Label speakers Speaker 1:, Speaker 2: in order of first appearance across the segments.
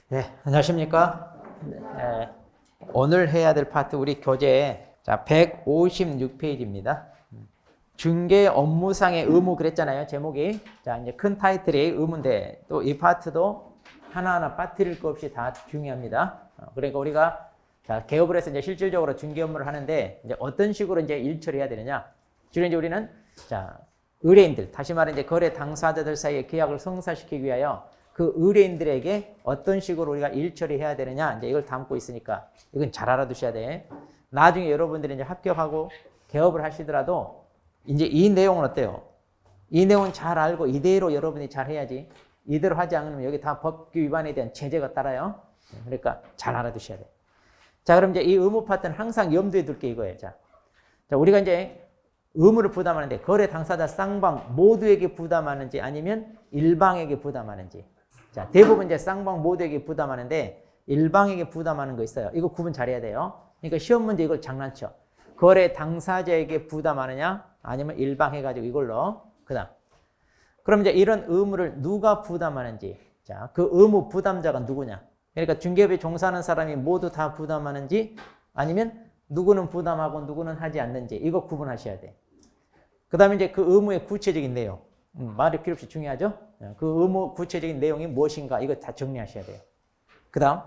Speaker 1: 네, 안녕하십니까? 네, 오늘 해야 될 파트 우리 교재 156페이지입니다. 중개 업무상의 의무 그랬잖아요. 제목이. 자, 이제 큰 타이틀이 의무인데 또 이 파트도 하나하나 빠뜨릴 거 없이 다 중요합니다. 그러니까 우리가 개업을 해서 이제 실질적으로 중개 업무를 하는데 이제 어떤 식으로 이제 일 처리해야 되느냐? 주로 이제 우리는 의뢰인들, 다시 말해 이제 거래 당사자들 사이의 계약을 성사시키기 위하여 그 의뢰인들에게 어떤 식으로 우리가 일 처리해야 되느냐, 이제 이걸 담고 있으니까 이건 잘 알아두셔야 돼. 나중에 여러분들이 이제 합격하고 개업을 하시더라도 이제 이 내용은 어때요? 이 내용은 잘 알고 이대로 여러분이 잘 해야지. 이대로 하지 않으면 여기 다 법규 위반에 대한 제재가 따라요. 그러니까 잘 알아두셔야 돼. 자, 그럼 이제 이 의무 파트는 항상 염두에 둘 게 이거예요. 자, 우리가 이제 의무를 부담하는데 거래 당사자 쌍방 모두에게 부담하는지 아니면 일방에게 부담하는지. 자, 대부분 이제 쌍방 모두에게 부담하는데 일방에게 부담하는 거 있어요. 이거 구분 잘해야 돼요. 그러니까 시험 문제 이걸 장난쳐. 거래 당사자에게 부담하느냐 아니면 일방 해가지고 이걸로. 그다음. 그럼 이제 이런 의무를 누가 부담하는지. 자, 그 의무 부담자가 누구냐. 그러니까 중개업에 종사하는 사람이 모두 다 부담하는지 아니면 누구는 부담하고 누구는 하지 않는지. 이거 구분하셔야 돼. 그 다음에 이제 그 의무의 구체적인 내용. 말이 필요 없이 중요하죠? 그 의무 구체적인 내용이 무엇인가 이거 다 정리하셔야 돼요. 그 다음.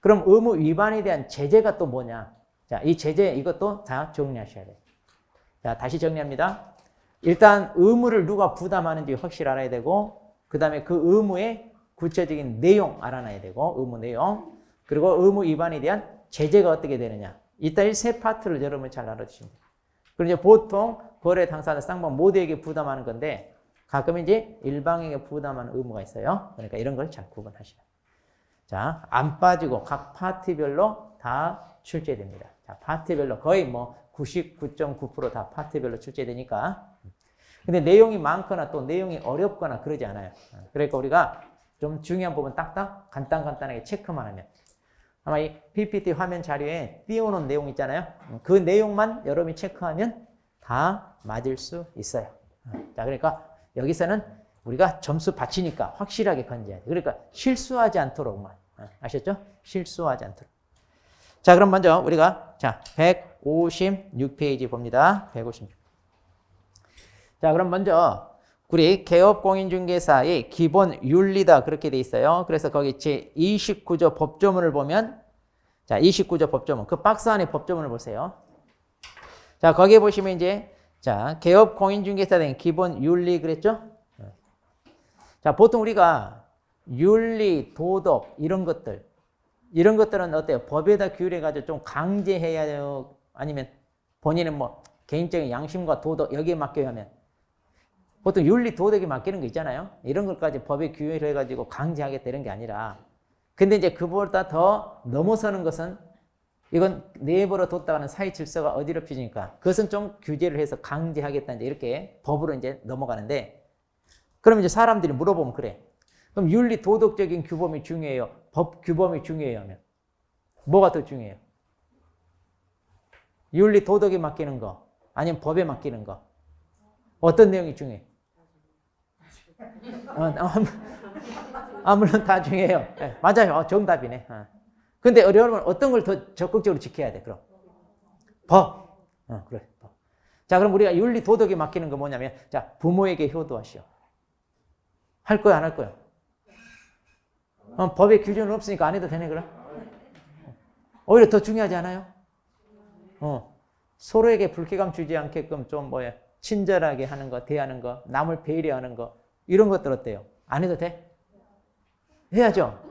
Speaker 1: 그럼 의무 위반에 대한 제재가 또 뭐냐? 자, 이 제재 이것도 다 정리하셔야 돼요. 자, 다시 정리합니다. 일단 의무를 누가 부담하는지 확실히 알아야 되고 그 다음에 그 의무의 구체적인 내용 알아놔야 되고 의무 내용 그리고 의무 위반에 대한 제재가 어떻게 되느냐. 이따 이 세 파트를 여러분 잘 알아두시면 돼요. 그리고 이제 보통 거래 당사자 쌍방 모두에게 부담하는 건데 가끔 이제 일방에게 부담하는 의무가 있어요. 그러니까 이런 걸 잘 구분하시라. 자, 안 빠지고 각 파트별로 다 출제됩니다. 자, 파트별로 거의 뭐 99.9% 다 파트별로 출제되니까. 근데 내용이 많거나 또 내용이 어렵거나 그러지 않아요. 그러니까 우리가 좀 중요한 부분 딱딱 간단하게 체크만 하면 아마 이 PPT 화면 자료에 띄워놓은 내용 있잖아요. 그 내용만 여러분이 체크하면 다 맞을 수 있어요. 자, 그러니까 여기서는 우리가 점수 받치니까 확실하게 건져야 돼. 그러니까 실수하지 않도록만. 아셨죠? 실수하지 않도록. 자, 그럼 먼저 우리가 156페이지 봅니다. 156. 자, 그럼 먼저 우리 개업공인중개사의 기본 윤리다 그렇게 돼 있어요. 그래서 거기 제29조 법조문을 보면 29조 법조문 그 박스 안에 법조문을 보세요. 자, 거기에 보시면 이제 개업공인중개사에 대한 기본 윤리 그랬죠? 자, 보통 우리가 윤리, 도덕 이런 것들은 어때요? 법에다 규율해가지고 좀 강제해야 해요? 아니면 본인은 뭐 개인적인 양심과 도덕 여기에 맡겨야 하면 보통 윤리, 도덕에 맡기는 거 있잖아요. 이런 것까지 법에 규율해가지고 강제하겠다 이런 게 아니라 근데 이제 그보다 더 넘어서는 것은 이건 내버려 뒀다가는 사회 질서가 어지럽혀지니까 그것은 좀 규제를 해서 강제하겠다 이제 이렇게 법으로 이제 넘어가는데 그럼 이제 사람들이 물어보면 그래. 그럼 윤리, 도덕적인 규범이 중요해요? 법 규범이 중요해요? 하면 뭐가 더 중요해요? 윤리, 도덕에 맡기는 거 아니면 법에 맡기는 거 어떤 내용이 중요해요? 물론 다 중요해요. 네, 맞아요. 정답이네. 근데 여러분 어떤 걸 더 적극적으로 지켜야 돼? 그럼 법. 그래. 법. 자, 그럼 우리가 윤리, 도덕에 맡기는 거 뭐냐면 부모에게 효도하시오. 할 거야, 안 할 거야? 법에 규정은 없으니까 안 해도 되네, 그럼? 오히려 더 중요하지 않아요? 서로에게 불쾌감 주지 않게끔 좀 친절하게 하는 거, 대하는 거, 남을 배려하는 거, 이런 것들 어때요? 안 해도 돼? 해야죠.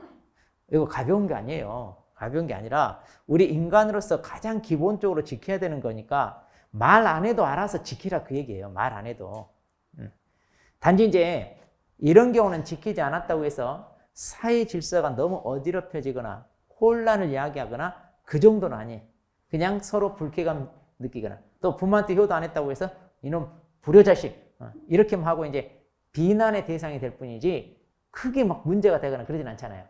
Speaker 1: 이거 가벼운 게 아니에요. 가벼운 게 아니라 우리 인간으로서 가장 기본적으로 지켜야 되는 거니까 말 안 해도 알아서 지키라 그 얘기예요. 말 안 해도. 단지 이제 이런 경우는 지키지 않았다고 해서 사회 질서가 너무 어지럽혀지거나 혼란을 야기하거나 그 정도는 아니에요. 그냥 서로 불쾌감 느끼거나 또 부모한테 효도 안 했다고 해서 이놈 불효자식 이렇게만 하고 이제 비난의 대상이 될 뿐이지 크게 막 문제가 되거나 그러진 않잖아요.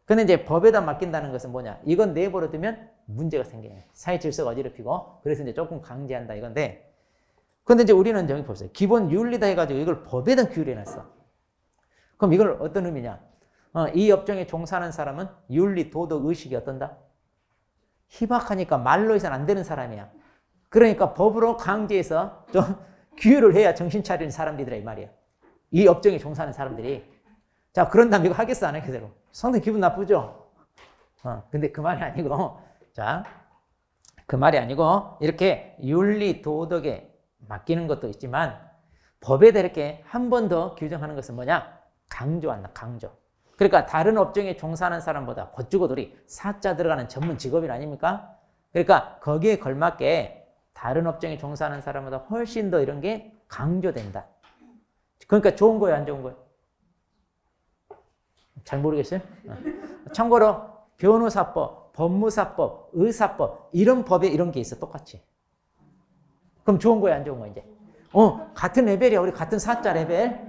Speaker 1: 근데 이제 법에다 맡긴다는 것은 뭐냐? 이건 내버려 두면 문제가 생겨요. 사회 질서가 어지럽히고 그래서 이제 조금 강제한다 이건데 근데 이제 우리는 여기 보세요. 기본 윤리다 해가지고 이걸 법에다 규율해놨어. 그럼 이걸 어떤 의미냐? 이 업종에 종사하는 사람은 윤리, 도덕, 의식이 어떤다? 희박하니까 말로 해서는 안 되는 사람이야. 그러니까 법으로 강제해서 좀 규율을 해야 정신 차리는 사람들이라 이 말이야. 이 업종에 종사하는 사람들이. 자, 그런다면 이거 하겠어, 안 하겠어? 상당히 기분 나쁘죠? 근데 그 말이 아니고, 자, 그 말이 아니고, 이렇게 윤리, 도덕에 맡기는 것도 있지만, 법에 대해 이렇게 한 번 더 규정하는 것은 뭐냐? 강조한다, 강조. 그러니까 다른 업종에 종사하는 사람보다 겉주고들이 사자 들어가는 전문 직업인 아닙니까? 그러니까 거기에 걸맞게 다른 업종에 종사하는 사람보다 훨씬 더 이런 게 강조된다. 그러니까 좋은 거예요, 안 좋은 거예요? 잘 모르겠어요? 참고로 변호사법, 법무사법, 의사법 이런 법에 이런 게 있어, 똑같이. 그럼 좋은 거예요, 안 좋은 거예요, 이제? 같은 레벨이야. 우리 같은 사자 레벨.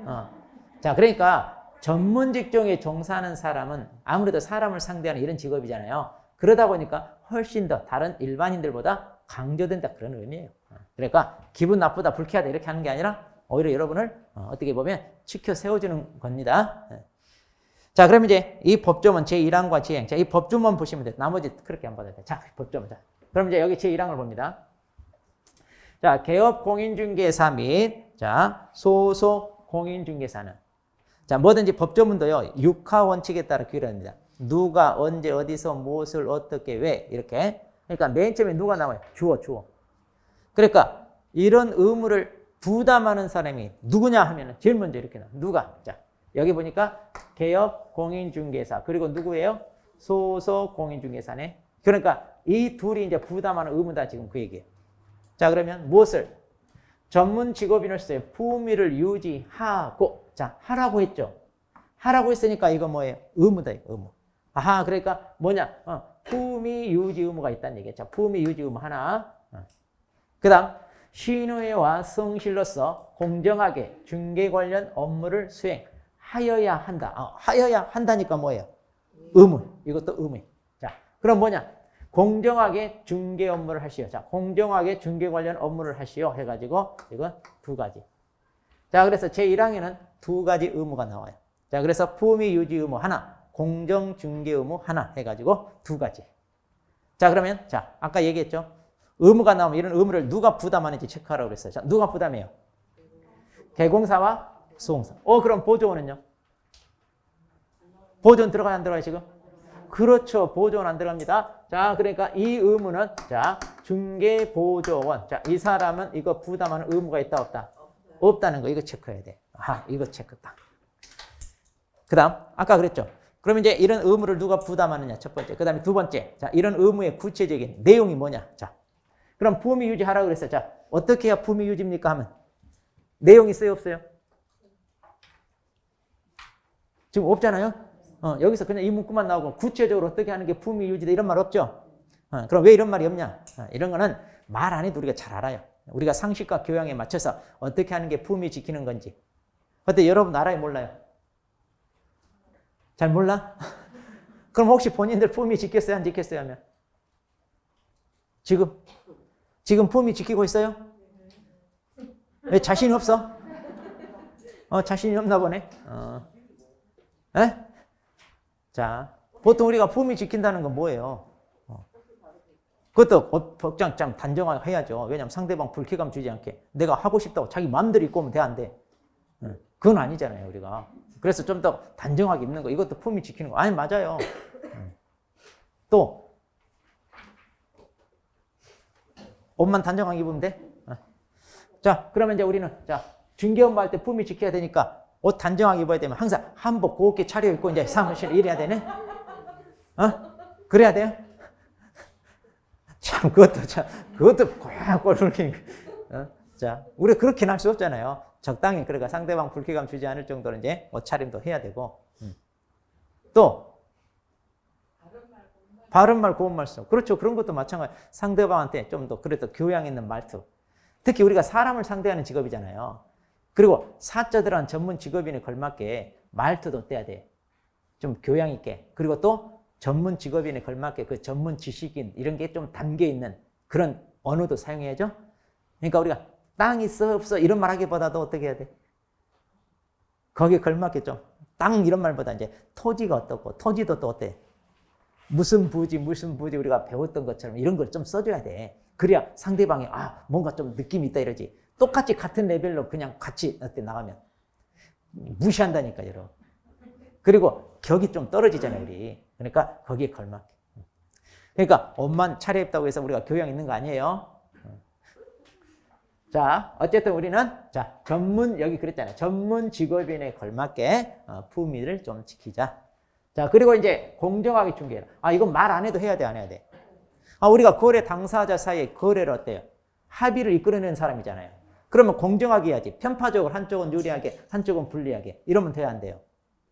Speaker 1: 자, 그러니까 전문 직종에 종사하는 사람은 아무래도 사람을 상대하는 이런 직업이잖아요. 그러다 보니까 훨씬 더 다른 일반인들보다 강조된다, 그런 의미예요. 그러니까 기분 나쁘다, 불쾌하다 이렇게 하는 게 아니라 오히려 여러분을 어떻게 보면 지켜 세워주는 겁니다. 자, 그럼 이제 이 법조문 제1항과 제2항. 자, 이 법조문 보시면 돼요. 나머지 그렇게 안 받아도 돼요. 자, 법조문. 자, 그럼 이제 여기 제1항을 봅니다. 자, 개업 공인중개사 및, 자, 소속 공인중개사는. 자, 뭐든지 법조문도요, 육하 원칙에 따라 규율합니다. 누가, 언제, 어디서, 무엇을, 어떻게, 왜, 이렇게. 그러니까 맨 처음에 누가 나와요? 주어. 그러니까 이런 의무를 부담하는 사람이 누구냐 하면은 제일 먼저 이렇게 나와요. 누가? 자, 여기 보니까 개업 공인중개사. 그리고 누구예요? 소속 공인중개사네. 그러니까 이 둘이 이제 부담하는 의무다, 지금 그 얘기예요. 자, 그러면 무엇을? 전문 직업인으로서의 품위를 유지하고. 자, 하라고 했죠. 하라고 했으니까 이거 뭐예요? 의무다, 의무. 아하, 그러니까 뭐냐? 품위 유지 의무가 있다는 얘기예요. 자, 품위 유지 의무 하나. 그 다음, 신의와 성실로서 공정하게 중개 관련 업무를 수행하여야 한다. 하여야 한다니까 뭐예요? 의무. 이것도 의무. 자, 그럼 뭐냐? 공정하게 중개 업무를 하시오. 자, 공정하게 중개 관련 업무를 하시오. 해가지고, 이건 두 가지. 자, 그래서 제1항에는 두 가지 의무가 나와요. 자, 그래서 품위 유지 의무 하나, 공정 중개 의무 하나 해가지고 두 가지. 자, 그러면, 자, 아까 얘기했죠? 의무가 나오면 이런 의무를 누가 부담하는지 체크하라고 그랬어요. 자, 누가 부담해요? 개공사와 수공사. 그럼 보조원은요? 보조원 들어가요, 안 들어가요, 지금? 그렇죠. 보조원 안 들어갑니다. 자, 그러니까 이 의무는, 자, 중개보조원. 자, 이 사람은 이거 부담하는 의무가 있다, 없다? 없다는 거, 이거 체크해야 돼. 이거 체크 딱. 그 다음, 아까 그랬죠. 그럼 이제 이런 의무를 누가 부담하느냐, 첫 번째. 그 다음에 두 번째. 자, 이런 의무의 구체적인 내용이 뭐냐. 자, 그럼 품위 유지하라고 그랬어요. 자, 어떻게 해야 품위 유지입니까? 하면 내용이 있어요, 없어요? 지금 없잖아요? 여기서 그냥 이 문구만 나오고 구체적으로 어떻게 하는 게 품위 유지다 이런 말 없죠? 그럼 왜 이런 말이 없냐? 이런 거는 말 안 해도 우리가 잘 알아요. 우리가 상식과 교양에 맞춰서 어떻게 하는 게 품위 지키는 건지. 근데 여러분 알아요, 몰라요? 잘 몰라? 그럼 혹시 본인들 품위 지켰어요, 안 지켰어요 하면? 지금 품위 지키고 있어요? 왜 자신이 없어? 자신이 없나 보네. 에? 자, 보통 우리가 품위 지킨다는 건 뭐예요? 그것도 법장 좀 단정하게 해야죠. 왜냐하면 상대방 불쾌감 주지 않게. 내가 하고 싶다고 자기 마음대로 입고 오면 돼, 안 돼? 그건 아니잖아요, 우리가. 그래서 좀 더 단정하게 입는 거, 이것도 품위 지키는 거. 아니, 맞아요. 또 옷만 단정하게 입으면 돼? 자, 그러면 이제 우리는, 자, 중개 업무 할 때 품위 지켜야 되니까 옷 단정하게 입어야 되면 항상 한복 곱게 차려입고 이제 사무실에 일해야 되네? 그래야 돼요? 참, 그것도 꼴불기. 자, 우리 그렇게 할 수 없잖아요. 적당히, 그러니까 상대방 불쾌감 주지 않을 정도로 이제 옷차림도 해야 되고. 또, 바른말, 고운말 써. 그렇죠. 그런 것도 마찬가지. 상대방한테 좀 더 그래도 교양 있는 말투. 특히 우리가 사람을 상대하는 직업이잖아요. 그리고 사자들한 전문 직업인에 걸맞게 말투도 어때야 돼? 좀 교양 있게. 그리고 또 전문 직업인에 걸맞게 그 전문 지식인 이런 게 좀 담겨 있는 그런 언어도 사용해야죠. 그러니까 우리가 땅 있어 없어 이런 말 하기보다도 어떻게 해야 돼? 거기에 걸맞게 좀 땅 이런 말보다 이제 토지가 어떻고 토지도 또 어때? 무슨 부지 우리가 배웠던 것처럼 이런 걸 좀 써줘야 돼. 그래야 상대방이 뭔가 좀 느낌이 있다 이러지. 똑같이 같은 레벨로 그냥 같이 어때 나가면 무시한다니까 여러분. 그리고 격이 좀 떨어지잖아요 우리. 그러니까 거기에 걸맞게. 그러니까 옷만 차려입다고 해서 우리가 교양 있는 거 아니에요. 자, 어쨌든 우리는 자 여기 그랬잖아요. 전문 직업인에 걸맞게 품위를 좀 지키자. 자, 그리고 이제 공정하게 중개해라. 이건 말 안 해도 해야 돼, 안 해야 돼? 우리가 거래 당사자 사이에 거래를 어때요? 합의를 이끌어내는 사람이잖아요. 그러면 공정하게 해야지. 편파적으로 한쪽은 유리하게, 한쪽은 불리하게. 이러면 돼야 안 돼요?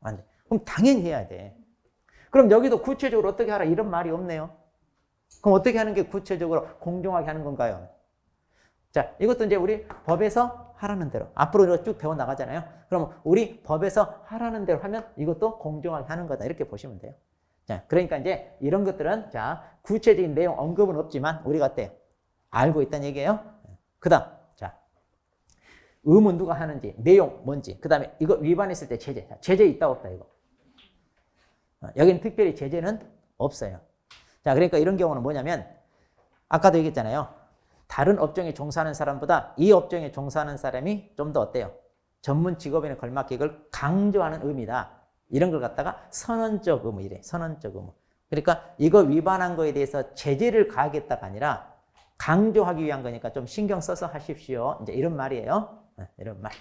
Speaker 1: 안 돼. 그럼 당연히 해야 돼. 그럼 여기도 구체적으로 어떻게 하라 이런 말이 없네요. 그럼 어떻게 하는 게 구체적으로 공정하게 하는 건가요? 자, 이것도 이제 우리 법에서 하라는 대로. 앞으로 우리가 쭉 배워나가잖아요. 그럼 우리 법에서 하라는 대로 하면 이것도 공정하게 하는 거다. 이렇게 보시면 돼요. 자, 그러니까 이제 이런 것들은 자, 구체적인 내용 언급은 없지만 우리가 어때요? 알고 있다는 얘기예요. 그 다음, 자, 의문 누가 하는지, 내용 뭔지, 그 다음에 이거 위반했을 때 제재. 자, 제재 있다 없다 이거. 여기는 특별히 제재는 없어요. 자, 그러니까 이런 경우는 뭐냐면 아까도 얘기했잖아요. 다른 업종에 종사하는 사람보다 이 업종에 종사하는 사람이 좀 더 어때요? 전문 직업인에 걸맞게 이걸 강조하는 의미다. 이런 걸 갖다가 선언적 의무 이래. 선언적 의무. 그러니까 이거 위반한 거에 대해서 제재를 가하겠다가 아니라 강조하기 위한 거니까 좀 신경 써서 하십시오. 이제 이런 말이에요. 이런 말.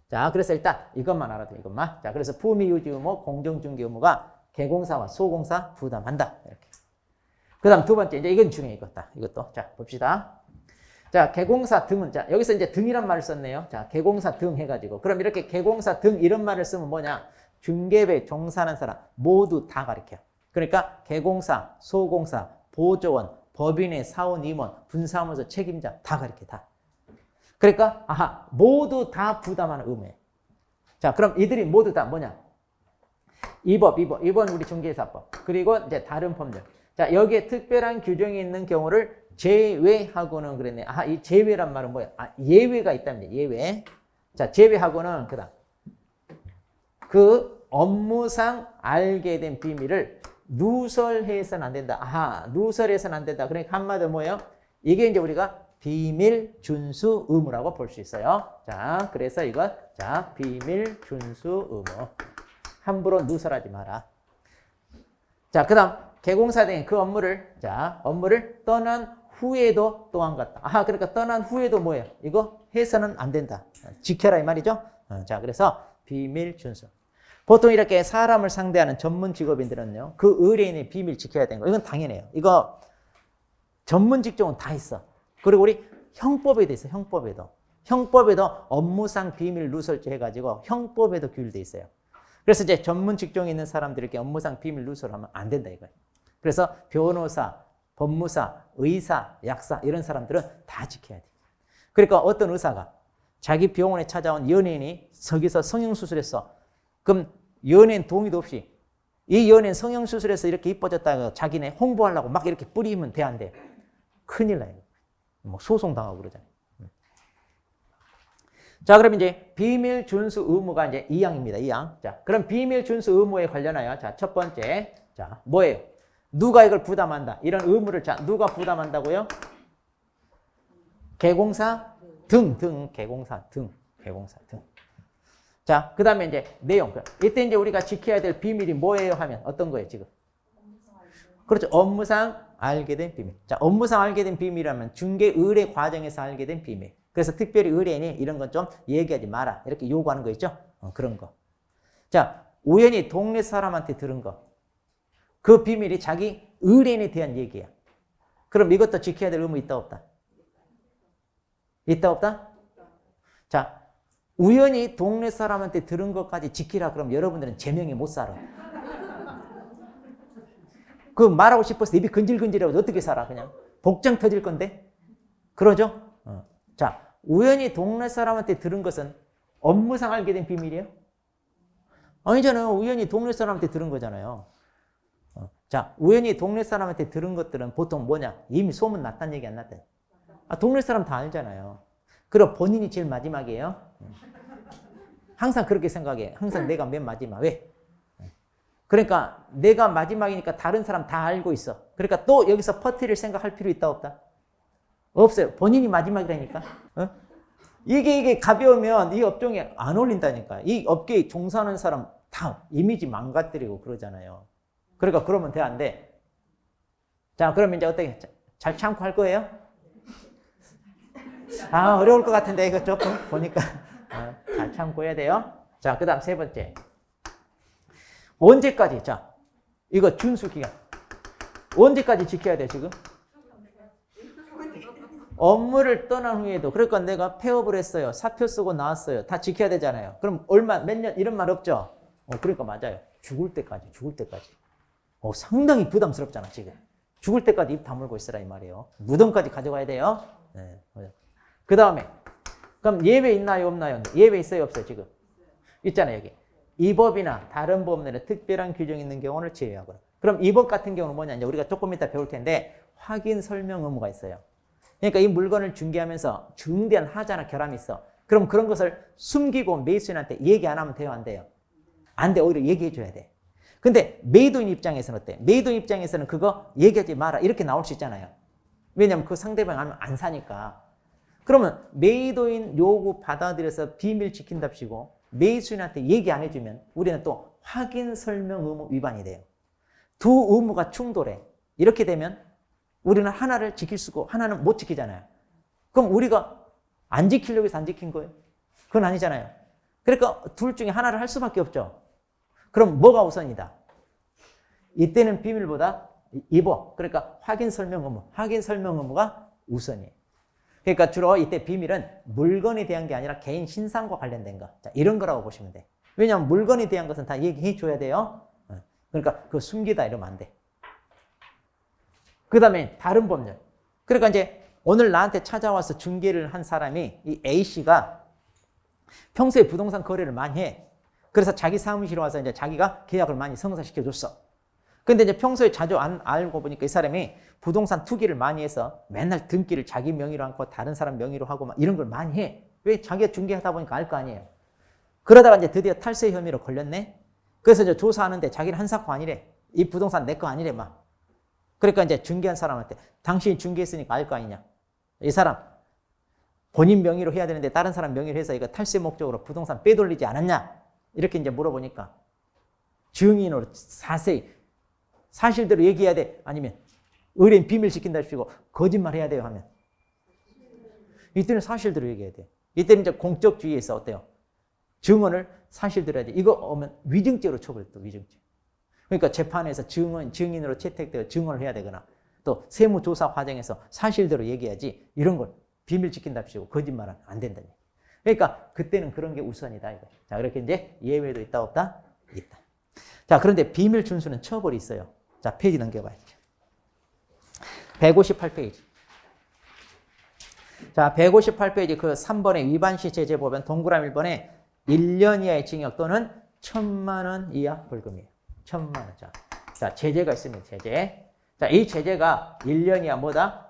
Speaker 1: 자, 그래서 일단 이것만 알아둬. 이것만. 자, 그래서 품위 유지 의무, 공정중개 의무가 개공사와 소공사 부담한다. 이렇게. 그 다음 두 번째, 이제 이건 중요해, 이것도. 자, 봅시다. 자, 개공사 등은, 자, 여기서 이제 등이란 말을 썼네요. 자, 개공사 등 해가지고. 그럼 이렇게 개공사 등 이런 말을 쓰면 뭐냐? 중개업에 종사하는 사람 모두 다 가리켜요. 그러니까 개공사, 소공사, 보조원, 법인의 사원, 임원, 분사무소 책임자 다 가리켜, 다. 그러니까, 모두 다 부담하는 의무예요. 자, 그럼 이들이 모두 다 뭐냐? 이번 우리 중개사법. 그리고 이제 다른 법률. 자, 여기에 특별한 규정이 있는 경우를 제외하고는 그랬네. 이 제외란 말은 뭐야? 예외가 있답니다. 예외. 자, 제외하고는 그다음 그 업무상 알게 된 비밀을 누설해서는 안 된다. 누설해서는 안 된다. 그러니까 한마디로 뭐예요? 이게 이제 우리가 비밀 준수 의무라고 볼 수 있어요. 자, 그래서 이거 자, 비밀 준수 의무. 함부로 누설하지 마라. 자, 그다음 개공사 등의 그 업무를 떠난 후에도 또한 같다. 그러니까 떠난 후에도 뭐예요? 이거 해서는 안 된다. 지켜라 이 말이죠. 자, 그래서 비밀 준수. 보통 이렇게 사람을 상대하는 전문 직업인들은요, 그 의뢰인의 비밀 지켜야 되는 거. 이건 당연해요. 이거 전문 직종은 다 있어. 그리고 우리 형법에도 있어. 형법에도 업무상 비밀 누설죄 해가지고 형법에도 규율돼 있어요. 그래서 이제 전문 직종에 있는 사람들에게 업무상 비밀 누설하면 안 된다 이거예요. 그래서 변호사, 법무사, 의사, 약사 이런 사람들은 다 지켜야 돼. 그러니까 어떤 의사가 자기 병원에 찾아온 연예인이 저기서 성형수술했어. 그럼 연예인 동의도 없이 이 연예인 성형수술해서 이렇게 이뻐졌다고 자기네 홍보하려고 막 이렇게 뿌리면 돼, 안 돼? 큰일 나요. 뭐 소송당하고 그러잖아요. 자, 그럼 이제 비밀 준수 의무가 이제 2항입니다. 2항. 자, 그럼 비밀 준수 의무에 관련하여 자, 첫 번째. 자, 뭐예요? 누가 이걸 부담한다? 이런 의무를 자, 누가 부담한다고요? 개공사 개공사 등. 자, 그 다음에 이제 내용. 이때 이제 우리가 지켜야 될 비밀이 뭐예요? 하면 어떤 거예요, 지금? 그렇죠. 업무상 알게 된 비밀. 자, 업무상 알게 된 비밀이라면 중개 의뢰 과정에서 알게 된 비밀. 그래서 특별히 의뢰인이 이런 건 좀 얘기하지 마라. 이렇게 요구하는 거 있죠? 그런 거. 자, 우연히 동네 사람한테 들은 거. 그 비밀이 자기 의뢰인에 대한 얘기야. 그럼 이것도 지켜야 될 의무 있다, 없다? 있다, 없다? 자, 우연히 동네 사람한테 들은 것까지 지키라 그러면 여러분들은 제명에 못 살아. 그 말하고 싶어서 입이 근질근질하고 어떻게 살아, 그냥? 복장 터질 건데? 그러죠? 자, 우연히 동네 사람한테 들은 것은 업무상 알게 된 비밀이에요? 아니잖아요. 우연히 동네 사람한테 들은 거잖아요. 자, 우연히 동네 사람한테 들은 것들은 보통 뭐냐? 이미 소문 났다는 얘기 안 났다. 동네 사람 다 알잖아요. 그럼 본인이 제일 마지막이에요. 항상 그렇게 생각해. 항상 내가 맨 마지막. 왜? 그러니까 내가 마지막이니까 다른 사람 다 알고 있어. 그러니까 또 여기서 퍼뜨릴 생각할 필요 있다 없다? 없어요. 본인이 마지막이라니까. 어? 이게 가벼우면 이 업종에 안 어울린다니까. 이 업계에 종사하는 사람 다 이미지 망가뜨리고 그러잖아요. 그러니까 그러면 돼, 안 돼? 자, 그러면 이제 어떻게 잘 참고 할 거예요? 아, 어려울 것 같은데 이거 조금 보니까 잘 참고 해야 돼요. 자, 그 다음 세 번째. 언제까지? 자, 이거 준수 기간. 언제까지 지켜야 돼, 지금? 업무를 떠난 후에도. 그러니까 내가 폐업을 했어요. 사표 쓰고 나왔어요. 다 지켜야 되잖아요. 그럼 얼마, 몇 년, 이런 말 없죠? 그러니까 맞아요. 죽을 때까지. 상당히 부담스럽잖아, 지금. 죽을 때까지 입 다물고 있으라, 이 말이에요. 무덤까지 가져가야 돼요. 네. 그 다음에, 그럼 예외 있나요, 없나요? 예외 있어요, 없어요, 지금? 있잖아요, 여기. 이 법이나 다른 법 내에 특별한 규정이 있는 경우를 제외하거나. 그럼 이 법 같은 경우는 뭐냐? 이제 우리가 조금 이따 배울 텐데, 확인 설명 의무가 있어요. 그러니까 이 물건을 중개하면서 중대한 하자나 결함이 있어. 그럼 그런 것을 숨기고 매수인한테 얘기 안 하면 돼요, 안 돼요? 안 돼, 오히려 얘기해 줘야 돼. 근데 메이드인 입장에서는 어때? 메이드인 입장에서는 그거 얘기하지 마라, 이렇게 나올 수 있잖아요. 왜냐면 그 상대방 안 사니까. 그러면 메이드인 요구 받아들여서 비밀 지킨답시고 매수인한테 얘기 안 해주면 우리는 또 확인 설명 의무 위반이 돼요. 두 의무가 충돌해. 이렇게 되면 우리는 하나를 지킬 수 있고 하나는 못 지키잖아요. 그럼 우리가 안 지키려고 해서 안 지킨 거예요? 그건 아니잖아요. 그러니까 둘 중에 하나를 할 수밖에 없죠. 그럼 뭐가 우선이다? 이때는 비밀보다 이보, 그러니까 확인 설명 의무가 우선이에요. 그러니까 주로 이때 비밀은 물건에 대한 게 아니라 개인 신상과 관련된 거. 자, 이런 거라고 보시면 돼. 왜냐하면 물건에 대한 것은 다 얘기해 줘야 돼요. 그러니까 그거 숨기다 이러면 안 돼. 그 다음에 다른 법률. 그러니까 이제 오늘 나한테 찾아와서 중개를 한 사람이 이 A씨가 평소에 부동산 거래를 많이 해. 그래서 자기 사무실에 와서 이제 자기가 계약을 많이 성사시켜 줬어. 근데 이제 평소에 자주 안 알고 보니까 이 사람이 부동산 투기를 많이 해서 맨날 등기를 자기 명의로 하고 다른 사람 명의로 하고 막 이런 걸 많이 해. 왜? 자기가 중개하다 보니까 알 거 아니에요. 그러다가 이제 드디어 탈세 혐의로 걸렸네. 그래서 이제 조사하는데 자기는 한 사건 아니래. 이 부동산 내 거 아니래 막. 그러니까 이제 중개한 사람한테 당신이 중개했으니까 알 거 아니냐. 이 사람 본인 명의로 해야 되는데 다른 사람 명의로 해서 이거 탈세 목적으로 부동산 빼돌리지 않았냐. 이렇게 이제 물어보니까 증인으로 자세히 사실대로 얘기해야 돼? 아니면 의뢰인 비밀 지킨다시고 거짓말 해야 돼요? 하면 이때는 사실대로 얘기해야 돼. 이때는 이제 공적주의에서 어때요? 증언을 사실대로 해야 돼. 이거 오면 위증죄로 처벌해. 또 위증죄. 그러니까 재판에서 증인으로 채택되어 증언을 해야 되거나 또 세무조사 과정에서 사실대로 얘기해야지 이런 걸 비밀 지킨답시고 거짓말은 안 된다니. 그러니까 그때는 그런 게 우선이다. 이거. 자, 그렇게 이제 예외도 있다 없다? 있다. 자, 그런데 비밀 준수는 처벌이 있어요. 자, 페이지 넘겨봐요. 158페이지. 자, 158페이지 그 3번의 위반시 제재 보면 동그라미 1번에 1년 이하의 징역 또는 1,000만 원 이하 벌금이에요. 1,000만 원. 자, 제재가 있습니다. 제재. 자, 이 제재가 1년 이하 뭐다?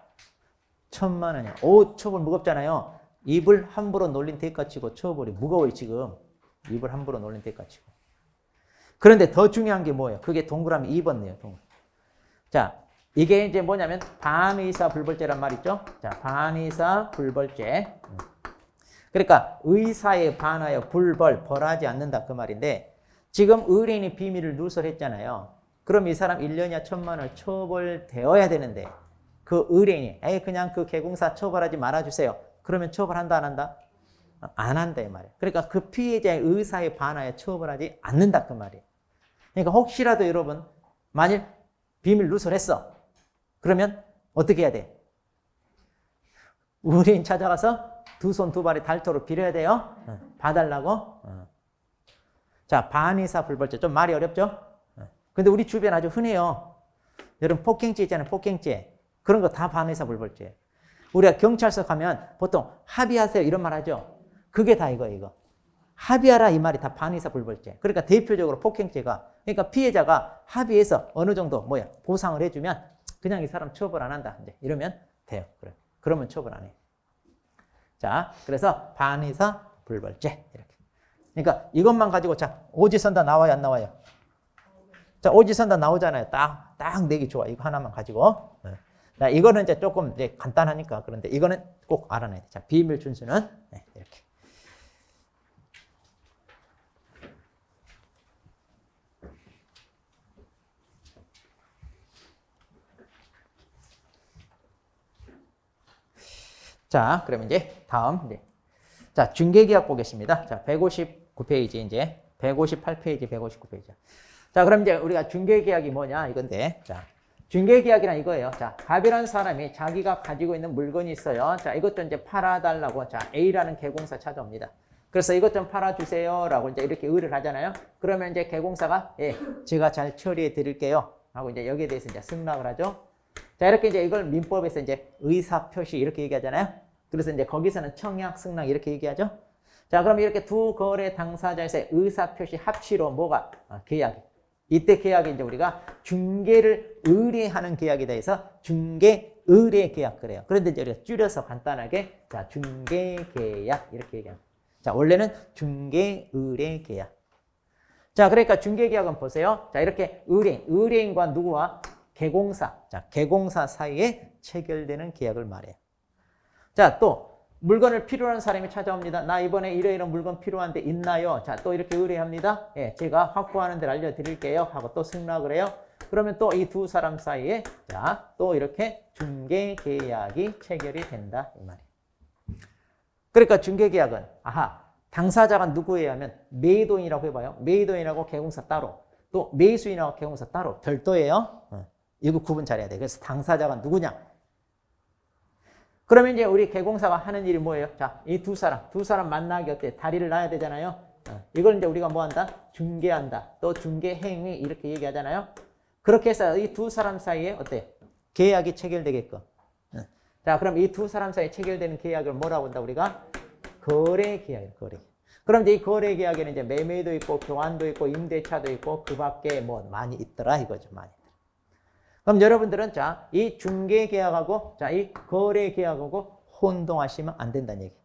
Speaker 1: 1,000만 원이야. 오, 처벌 무겁잖아요. 입을 함부로 놀린 대가 치고 처벌이 무거워요, 지금. 입을 함부로 놀린 대가 치고. 그런데 더 중요한 게 뭐예요? 그게 동그라미 2번이에요. 자, 이게 이제 뭐냐면 반의사 불벌죄란 말 있죠? 자, 반의사 불벌죄. 그러니까 의사에 반하여 벌하지 않는다 그 말인데 지금 의뢰인이 비밀을 누설했잖아요. 그럼 이 사람 1년이야 1,000만 원 처벌되어야 되는데 그 의뢰인이 그냥 그 개공사 처벌하지 말아주세요. 그러면 처벌한다 안 한다? 안 한다 이 말이에요. 그러니까 그 피해자의 의사에 반하여 처벌하지 않는다 그 말이에요. 그러니까 혹시라도 여러분 만일 비밀 누설했어. 그러면 어떻게 해야 돼? 의뢰인 찾아가서 두 손 두 발이 닳도록 빌어야 돼요. 봐달라고. 자, 반의사 불벌죄. 좀 말이 어렵죠? 근데 우리 주변 아주 흔해요. 여러분 폭행죄 있잖아요. 폭행죄. 그런 거 다 반의사 불벌죄. 우리가 경찰서 가면 보통 합의하세요 이런 말 하죠. 그게 다 이거. 합의하라 이 말이 다 반의사 불벌죄. 그러니까 대표적으로 폭행죄가 그러니까 피해자가 합의해서 어느 정도 보상을 해주면 그냥 이 사람 처벌 안 한다. 이제 이러면 돼요. 그래. 그러면 처벌 안 해. 자, 그래서 반의사 불벌죄 이렇게. 그러니까 이것만 가지고 자, 오지선다 나와요, 안 나와요? 자, 오지선다 나오잖아요. 딱 내기 좋아. 이거 하나만 가지고. 자, 이거는 이제 조금 이제 간단하니까. 그런데 이거는 꼭 알아놔야 돼. 자, 비밀 준수는 이렇게. 자, 그러면 이제 다음. 자, 중개계약 보겠습니다. 자, 159페이지 이제 158페이지, 159페이지. 자, 그럼 이제 우리가 중개계약이 뭐냐 이건데. 자, 중개계약이란 이거예요. 자, 갑이라는 사람이 자기가 가지고 있는 물건이 있어요. 자, 이것도 이제 팔아달라고. 자, A라는 개공사 찾아옵니다. 그래서 이것 좀 팔아주세요라고 이제 이렇게 의뢰를 하잖아요. 그러면 이제 개공사가 제가 잘 처리해 드릴게요 하고 이제 여기에 대해서 이제 승낙을 하죠. 자, 이렇게 이제 이걸 민법에서 이제 의사표시 이렇게 얘기하잖아요. 그래서 이제 거기서는 청약, 승낙 이렇게 얘기하죠. 자, 그럼 이렇게 두 거래 당사자에서의 의사표시 합치로 뭐가? 계약. 이때 계약이 이제 우리가 중개를 의뢰하는 계약에 대해서 중개 의뢰 계약 그래요. 그런데 이제 우리가 줄여서 간단하게 자, 중개 계약 이렇게 얘기합니다. 자, 원래는 중개 의뢰 계약. 자, 그러니까 중개 계약은 보세요. 자, 이렇게 의뢰인과 누구와? 개공사. 자, 개공사 사이에 체결되는 계약을 말해요. 자, 또 물건을 필요로 하는 사람이 찾아옵니다. 나 이번에 이런 물건 필요한데 있나요? 자, 또 이렇게 의뢰합니다. 제가 확보하는 데를 알려드릴게요 하고 또 승낙을 해요. 그러면 또 이 두 사람 사이에 자, 또 이렇게 중개 계약이 체결이 된다 이 말이에요. 그러니까 중개 계약은 당사자가 누구예요 하면 매도인이라고 해봐요. 매도인하고 개공사 따로, 또 매수인하고 개공사 따로 별도예요. 이거 구분 잘해야 돼. 그래서 당사자가 누구냐? 그러면 이제 우리 개공사가 하는 일이 뭐예요? 자, 이 두 사람 만나기 어때? 다리를 놔야 되잖아요. 이걸 이제 우리가 뭐 한다? 중개한다. 또 중개 행위 이렇게 얘기하잖아요. 그렇게 해서 이 두 사람 사이에 어때? 계약이 체결되게끔. 자, 그럼 이 두 사람 사이에 체결되는 계약을 뭐라고 한다? 우리가 거래 계약이에요. 거래. 그럼 이제 이 거래 계약에는 이제 매매도 있고 교환도 있고 임대차도 있고 그 밖에 뭐 많이 있더라 이거죠. 많이. 그럼 여러분들은 자, 이 중개 계약하고 자, 이 거래 계약하고 혼동하시면 안 된다는 얘기.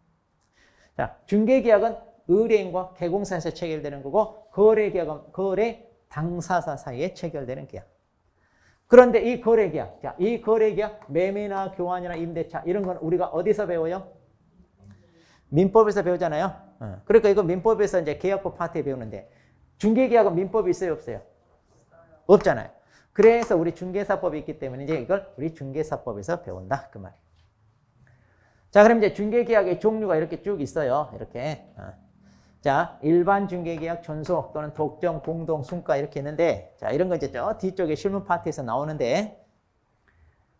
Speaker 1: 자, 중개 계약은 의뢰인과 개공사에서 체결되는 거고 거래 계약은 거래 당사자 사이에 체결되는 계약. 그런데 이 거래 계약, 자, 이 거래 계약 매매나 교환이나 임대차 이런 건 우리가 어디서 배워요? 민법에서 배우잖아요. 그러니까 이거 민법에서 이제 계약법 파트에 배우는데 중개 계약은 민법이 있어요, 없어요? 없잖아요. 그래서 우리 중개사법이 있기 때문에 이제 이걸 우리 중개사법에서 배운다 그 말이에요. 자, 그럼 이제 중개계약의 종류가 이렇게 쭉 있어요. 이렇게. 자, 일반 중개계약, 존속 또는 독점, 공동, 순가 이렇게 있는데 자, 이런 거 이제 저 뒤쪽에 실무 파트에서 나오는데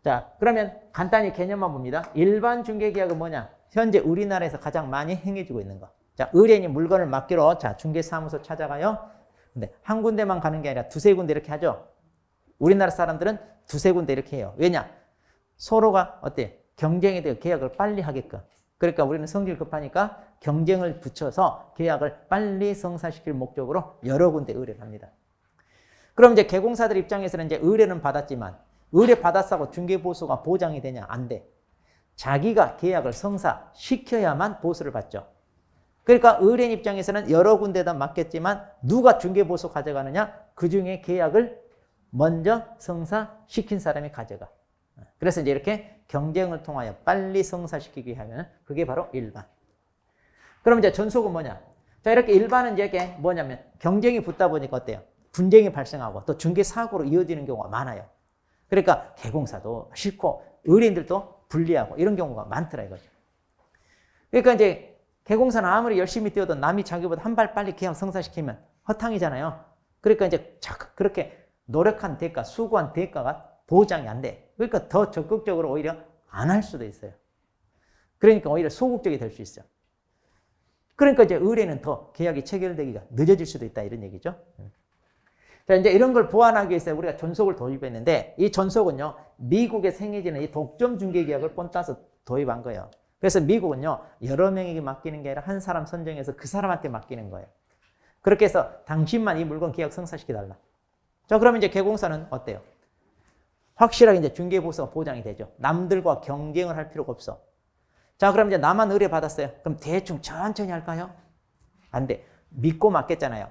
Speaker 1: 자, 그러면 간단히 개념만 봅니다. 일반 중개계약은 뭐냐? 현재 우리나라에서 가장 많이 행해지고 있는 거. 자, 의뢰인이 물건을 맡기러 자, 중개사무소 찾아가요. 근데 한 군데만 가는 게 아니라 두세 군데 이렇게 하죠. 우리나라 사람들은 두세 군데 이렇게 해요. 왜냐? 서로가 어때? 경쟁에 대해 계약을 빨리 하게끔. 그러니까 우리는 성질 급하니까 경쟁을 붙여서 계약을 빨리 성사시킬 목적으로 여러 군데 의뢰를 합니다. 그럼 이제 개공사들 입장에서는 이제 의뢰는 받았지만 의뢰 받았다고 중개보수가 보장이 되냐? 안 돼. 자기가 계약을 성사시켜야만 보수를 받죠. 그러니까 의뢰인 입장에서는 여러 군데다 맡겼지만 누가 중개보수 가져가느냐? 그 중에 계약을 먼저 성사시킨 사람이 가져가. 그래서 이제 이렇게 경쟁을 통하여 빨리 성사시키기 하면 그게 바로 일반. 그럼 이제 전속은 뭐냐? 자, 이렇게 일반은 이제 이게 뭐냐면 경쟁이 붙다 보니까 어때요? 분쟁이 발생하고 또 중개 사고로 이어지는 경우가 많아요. 그러니까 개공사도 싫고 의뢰인들도 불리하고 이런 경우가 많더라 이거죠. 그러니까 이제 개공사는 아무리 열심히 뛰어도 남이 자기보다 한 발 빨리 계약 성사시키면 허탕이잖아요. 그러니까 이제 그렇게 노력한 대가, 수고한 대가가 보장이 안 돼. 그러니까 더 적극적으로 오히려 안 할 수도 있어요. 그러니까 오히려 소극적이 될 수 있어요. 그러니까 이제 의뢰는 더 계약이 체결되기가 늦어질 수도 있다 이런 얘기죠. 자, 이제 이런 걸 보완하기 위해서 우리가 존속을 도입했는데 이 존속은요, 미국에서 행해지는 이 독점 중개 계약을 본따서 도입한 거예요. 그래서 미국은요, 여러 명에게 맡기는 게 아니라 한 사람 선정해서 그 사람한테 맡기는 거예요. 그렇게 해서 당신만 이 물건 계약 성사시켜달라. 자, 그러면 이제 개공사는 어때요? 확실하게 이제 중개보수가 보장이 되죠. 남들과 경쟁을 할 필요가 없어. 자, 그럼 이제 나만 의뢰 받았어요. 그럼 대충 천천히 할까요? 안 돼. 믿고 맡겼잖아요.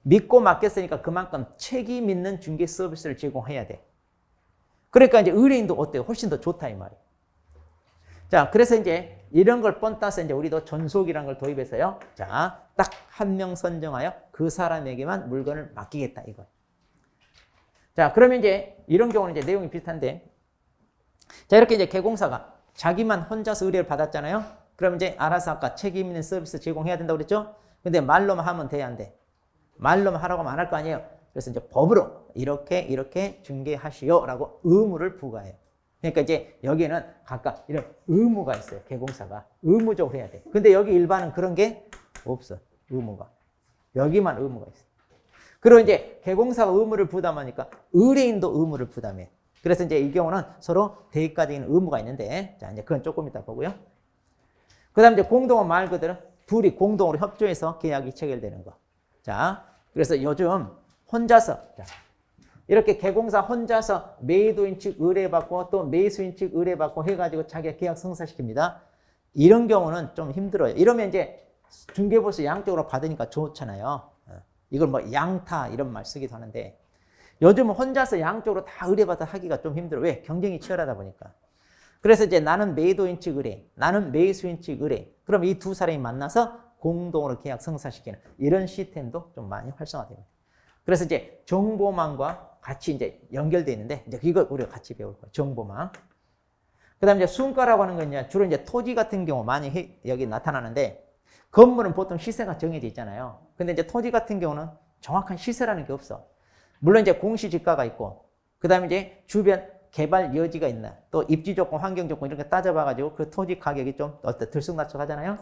Speaker 1: 믿고 맡겼으니까 그만큼 책임 있는 중개 서비스를 제공해야 돼. 그러니까 이제 의뢰인도 어때요? 훨씬 더 좋다 이 말이에요. 자, 그래서 이제 이런 걸 뻔따서 이제 우리도 전속이라는 걸 도입해서요. 자, 딱 한 명 선정하여 그 사람에게만 물건을 맡기겠다 이거. 자, 그러면 이제 이런 경우는 이제 내용이 비슷한데, 자, 이렇게 이제 개공사가 자기만 혼자서 의뢰를 받았잖아요. 그럼 이제 알아서 아까 책임 있는 서비스 제공해야 된다고 그랬죠? 근데 말로만 하면 돼, 안 돼? 말로만 하라고 하면 안 할 거 아니에요? 그래서 이제 법으로 이렇게 중개하시오라고 의무를 부과해요. 그러니까 이제 여기에는 각각 이런 의무가 있어요. 개공사가. 의무적으로 해야 돼. 근데 여기 일반은 그런 게 없어. 의무가. 여기만 의무가 있어. 그리고 이제 개공사가 의무를 부담하니까 의뢰인도 의무를 부담해. 그래서 이제 이 경우는 서로 대입가적인 의무가 있는데, 자, 이제 그건 조금 이따 보고요. 그 다음 이제 공동은 말 그대로 둘이 공동으로 협조해서 계약이 체결되는 거. 자, 그래서 요즘 혼자서, 자, 이렇게 개공사 혼자서 매도인 측 의뢰받고 또 매수인 측 의뢰받고 해가지고 자기가 계약 성사시킵니다. 이런 경우는 좀 힘들어요. 이러면 이제 중개보수 양쪽으로 받으니까 좋잖아요. 이걸 뭐 양타 이런 말 쓰기도 하는데, 요즘은 혼자서 양쪽으로 다 의뢰받아 하기가 좀 힘들어. 왜? 경쟁이 치열하다 보니까. 그래서 이제 나는 매도인 측 의뢰, 나는 매수인 측 의뢰. 그럼 이 두 사람이 만나서 공동으로 계약 성사시키는 이런 시스템도 좀 많이 활성화됩니다. 그래서 이제 정보망과 같이 이제 연결되어 있는데, 이제 이걸 우리가 같이 배울 거예요. 정보망. 그 다음에 이제 순가라고 하는 건 주로 이제 토지 같은 경우 많이 여기 나타나는데, 건물은 보통 시세가 정해져 있잖아요. 근데 이제 토지 같은 경우는 정확한 시세라는 게 없어. 물론 이제 공시지가가 있고, 그 다음에 이제 주변 개발 여지가 있나, 또 입지 조건, 환경 조건 이런 거 따져봐가지고 그 토지 가격이 좀 들쑥날쑥하잖아요.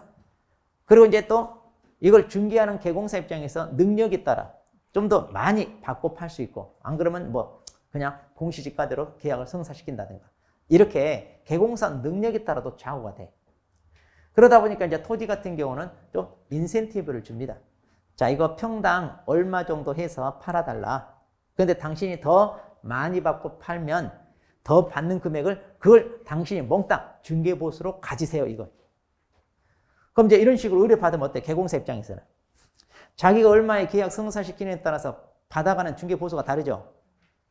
Speaker 1: 그리고 이제 또 이걸 중개하는 개공사 입장에서 능력에 따라 좀 더 많이 받고 팔 수 있고, 안 그러면 뭐 그냥 공시지가대로 계약을 성사시킨다든가, 이렇게 개공사 능력에 따라도 좌우가 돼. 그러다 보니까 이제 토지 같은 경우는 좀 인센티브를 줍니다. 자, 이거 평당 얼마 정도 해서 팔아달라. 근데 당신이 더 많이 받고 팔면 더 받는 금액을 그걸 당신이 몽땅 중개보수로 가지세요, 이거. 그럼 이제 이런 식으로 의뢰받으면 어때? 개공사 입장에서는. 자기가 얼마의 계약 성사시키느냐에 따라서 받아가는 중개보수가 다르죠.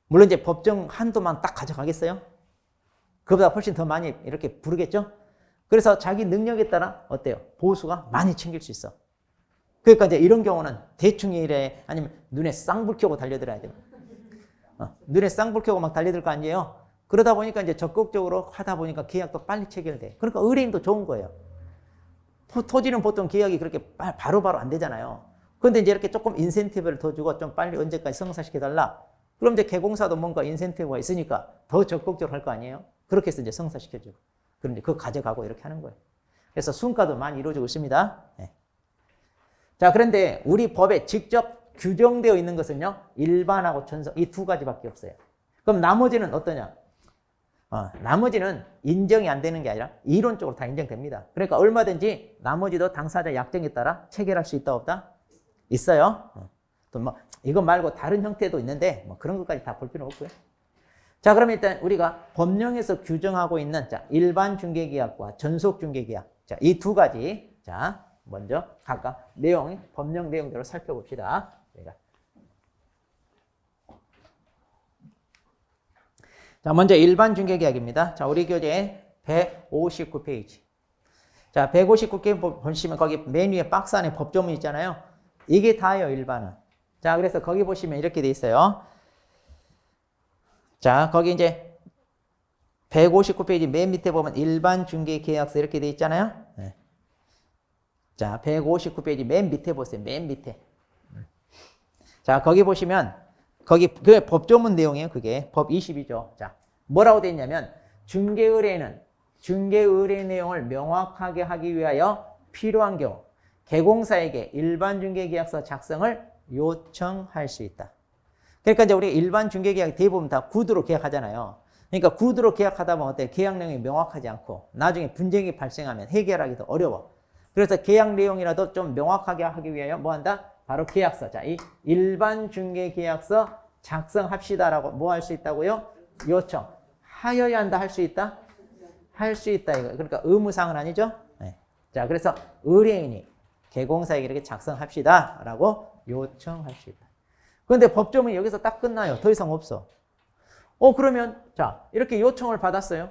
Speaker 1: 물론 이제 법정 한도만 딱 가져가겠어요? 그보다 훨씬 더 많이 이렇게 부르겠죠? 그래서 자기 능력에 따라 어때요? 보수가 많이 챙길 수 있어. 그러니까 이제 이런 경우는 대충 일에 아니면 눈에 쌍불 켜고 달려들어야 돼요. 눈에 쌍불 켜고 막 달려들 거 아니에요? 그러다 보니까 이제 적극적으로 하다 보니까 계약도 빨리 체결돼. 그러니까 의뢰인도 좋은 거예요. 토지는 보통 계약이 그렇게 바로바로 안 되잖아요. 그런데 이제 이렇게 조금 인센티브를 더 주고 좀 빨리 언제까지 성사시켜달라. 그럼 이제 개공사도 뭔가 인센티브가 있으니까 더 적극적으로 할 거 아니에요? 그렇게 해서 이제 성사시켜주고. 그럼 이제 그거 가져가고 이렇게 하는 거예요. 그래서 순가도 많이 이루어지고 있습니다. 네. 자, 그런데 우리 법에 직접 규정되어 있는 것은요, 일반하고 전속 이 두 가지밖에 없어요. 그럼 나머지는 어떠냐? 나머지는 인정이 안 되는 게 아니라 이론적으로 다 인정됩니다. 그러니까 얼마든지 나머지도 당사자 약정에 따라 체결할 수 있다 없다? 있어요. 또 뭐 이거 말고 다른 형태도 있는데 뭐 그런 것까지 다 볼 필요는 없고요. 자, 그러면 일단 우리가 법령에서 규정하고 있는 자, 일반 중개계약과 전속 중개계약, 자, 이 두 가지, 자, 먼저 각각 내용, 법령 내용대로 살펴봅시다. 자, 먼저 일반 중개계약입니다. 자, 우리 교재 159페이지. 자, 159페이지 보시면 거기 맨 위에 박스 안에 법조문 있잖아요. 이게 다예요, 일반은. 자, 그래서 거기 보시면 이렇게 돼 있어요. 자, 거기 이제 159페이지 맨 밑에 보면 일반 중개계약서 이렇게 돼 있잖아요. 네. 자, 159페이지 맨 밑에 보세요. 맨 밑에. 자, 거기 보시면 거기 그 법조문 내용이에요. 그게 법 20이죠. 자, 뭐라고 돼 있냐면 중개의뢰는 중개의뢰 내용을 명확하게 하기 위하여 필요한 경우 개공사에게 일반 중개계약서 작성을 요청할 수 있다. 그러니까 이제 우리 일반 중개계약 대부분 다 구두로 계약하잖아요. 그러니까 구두로 계약하다 보면 어때? 계약 내용이 명확하지 않고 나중에 분쟁이 발생하면 해결하기도 어려워. 그래서 계약 내용이라도 좀 명확하게 하기 위하여 뭐 한다? 바로 계약서. 자, 이 일반 중개계약서 작성합시다라고 뭐 할 수 있다고요? 요청. 하여야 한다, 할 수 있다? 할 수 있다 이거. 그러니까 의무사항은 아니죠? 네. 자, 그래서 의뢰인이 개공사에게 이렇게 작성합시다 라고 요청할 수 있다. 그런데 법조문이 여기서 딱 끝나요. 더 이상 없어. 그러면 자 이렇게 요청을 받았어요.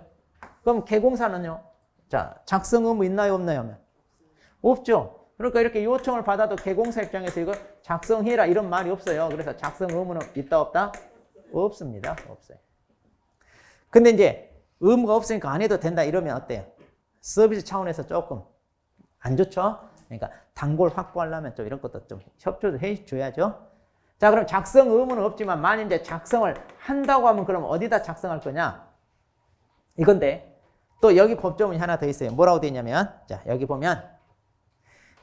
Speaker 1: 그럼 개공사는요. 자 작성 의무 있나요 없나요? 없죠. 그러니까 이렇게 요청을 받아도 개공사 입장에서 이거 작성해라 이런 말이 없어요. 그래서 작성 의무는 있다 없다? 없습니다. 없어요. 근데 이제 의무가 없으니까 안 해도 된다 이러면 어때요? 서비스 차원에서 조금 안 좋죠? 그러니까 단골 확보하려면 좀 이런 것도 좀 협조도 해줘야죠. 자, 그럼 작성 의무는 없지만 만약 이제 작성을 한다고 하면 그럼 어디다 작성할 거냐? 이건데 또 여기 법조문이 하나 더 있어요. 뭐라고 되어 있냐면 자, 여기 보면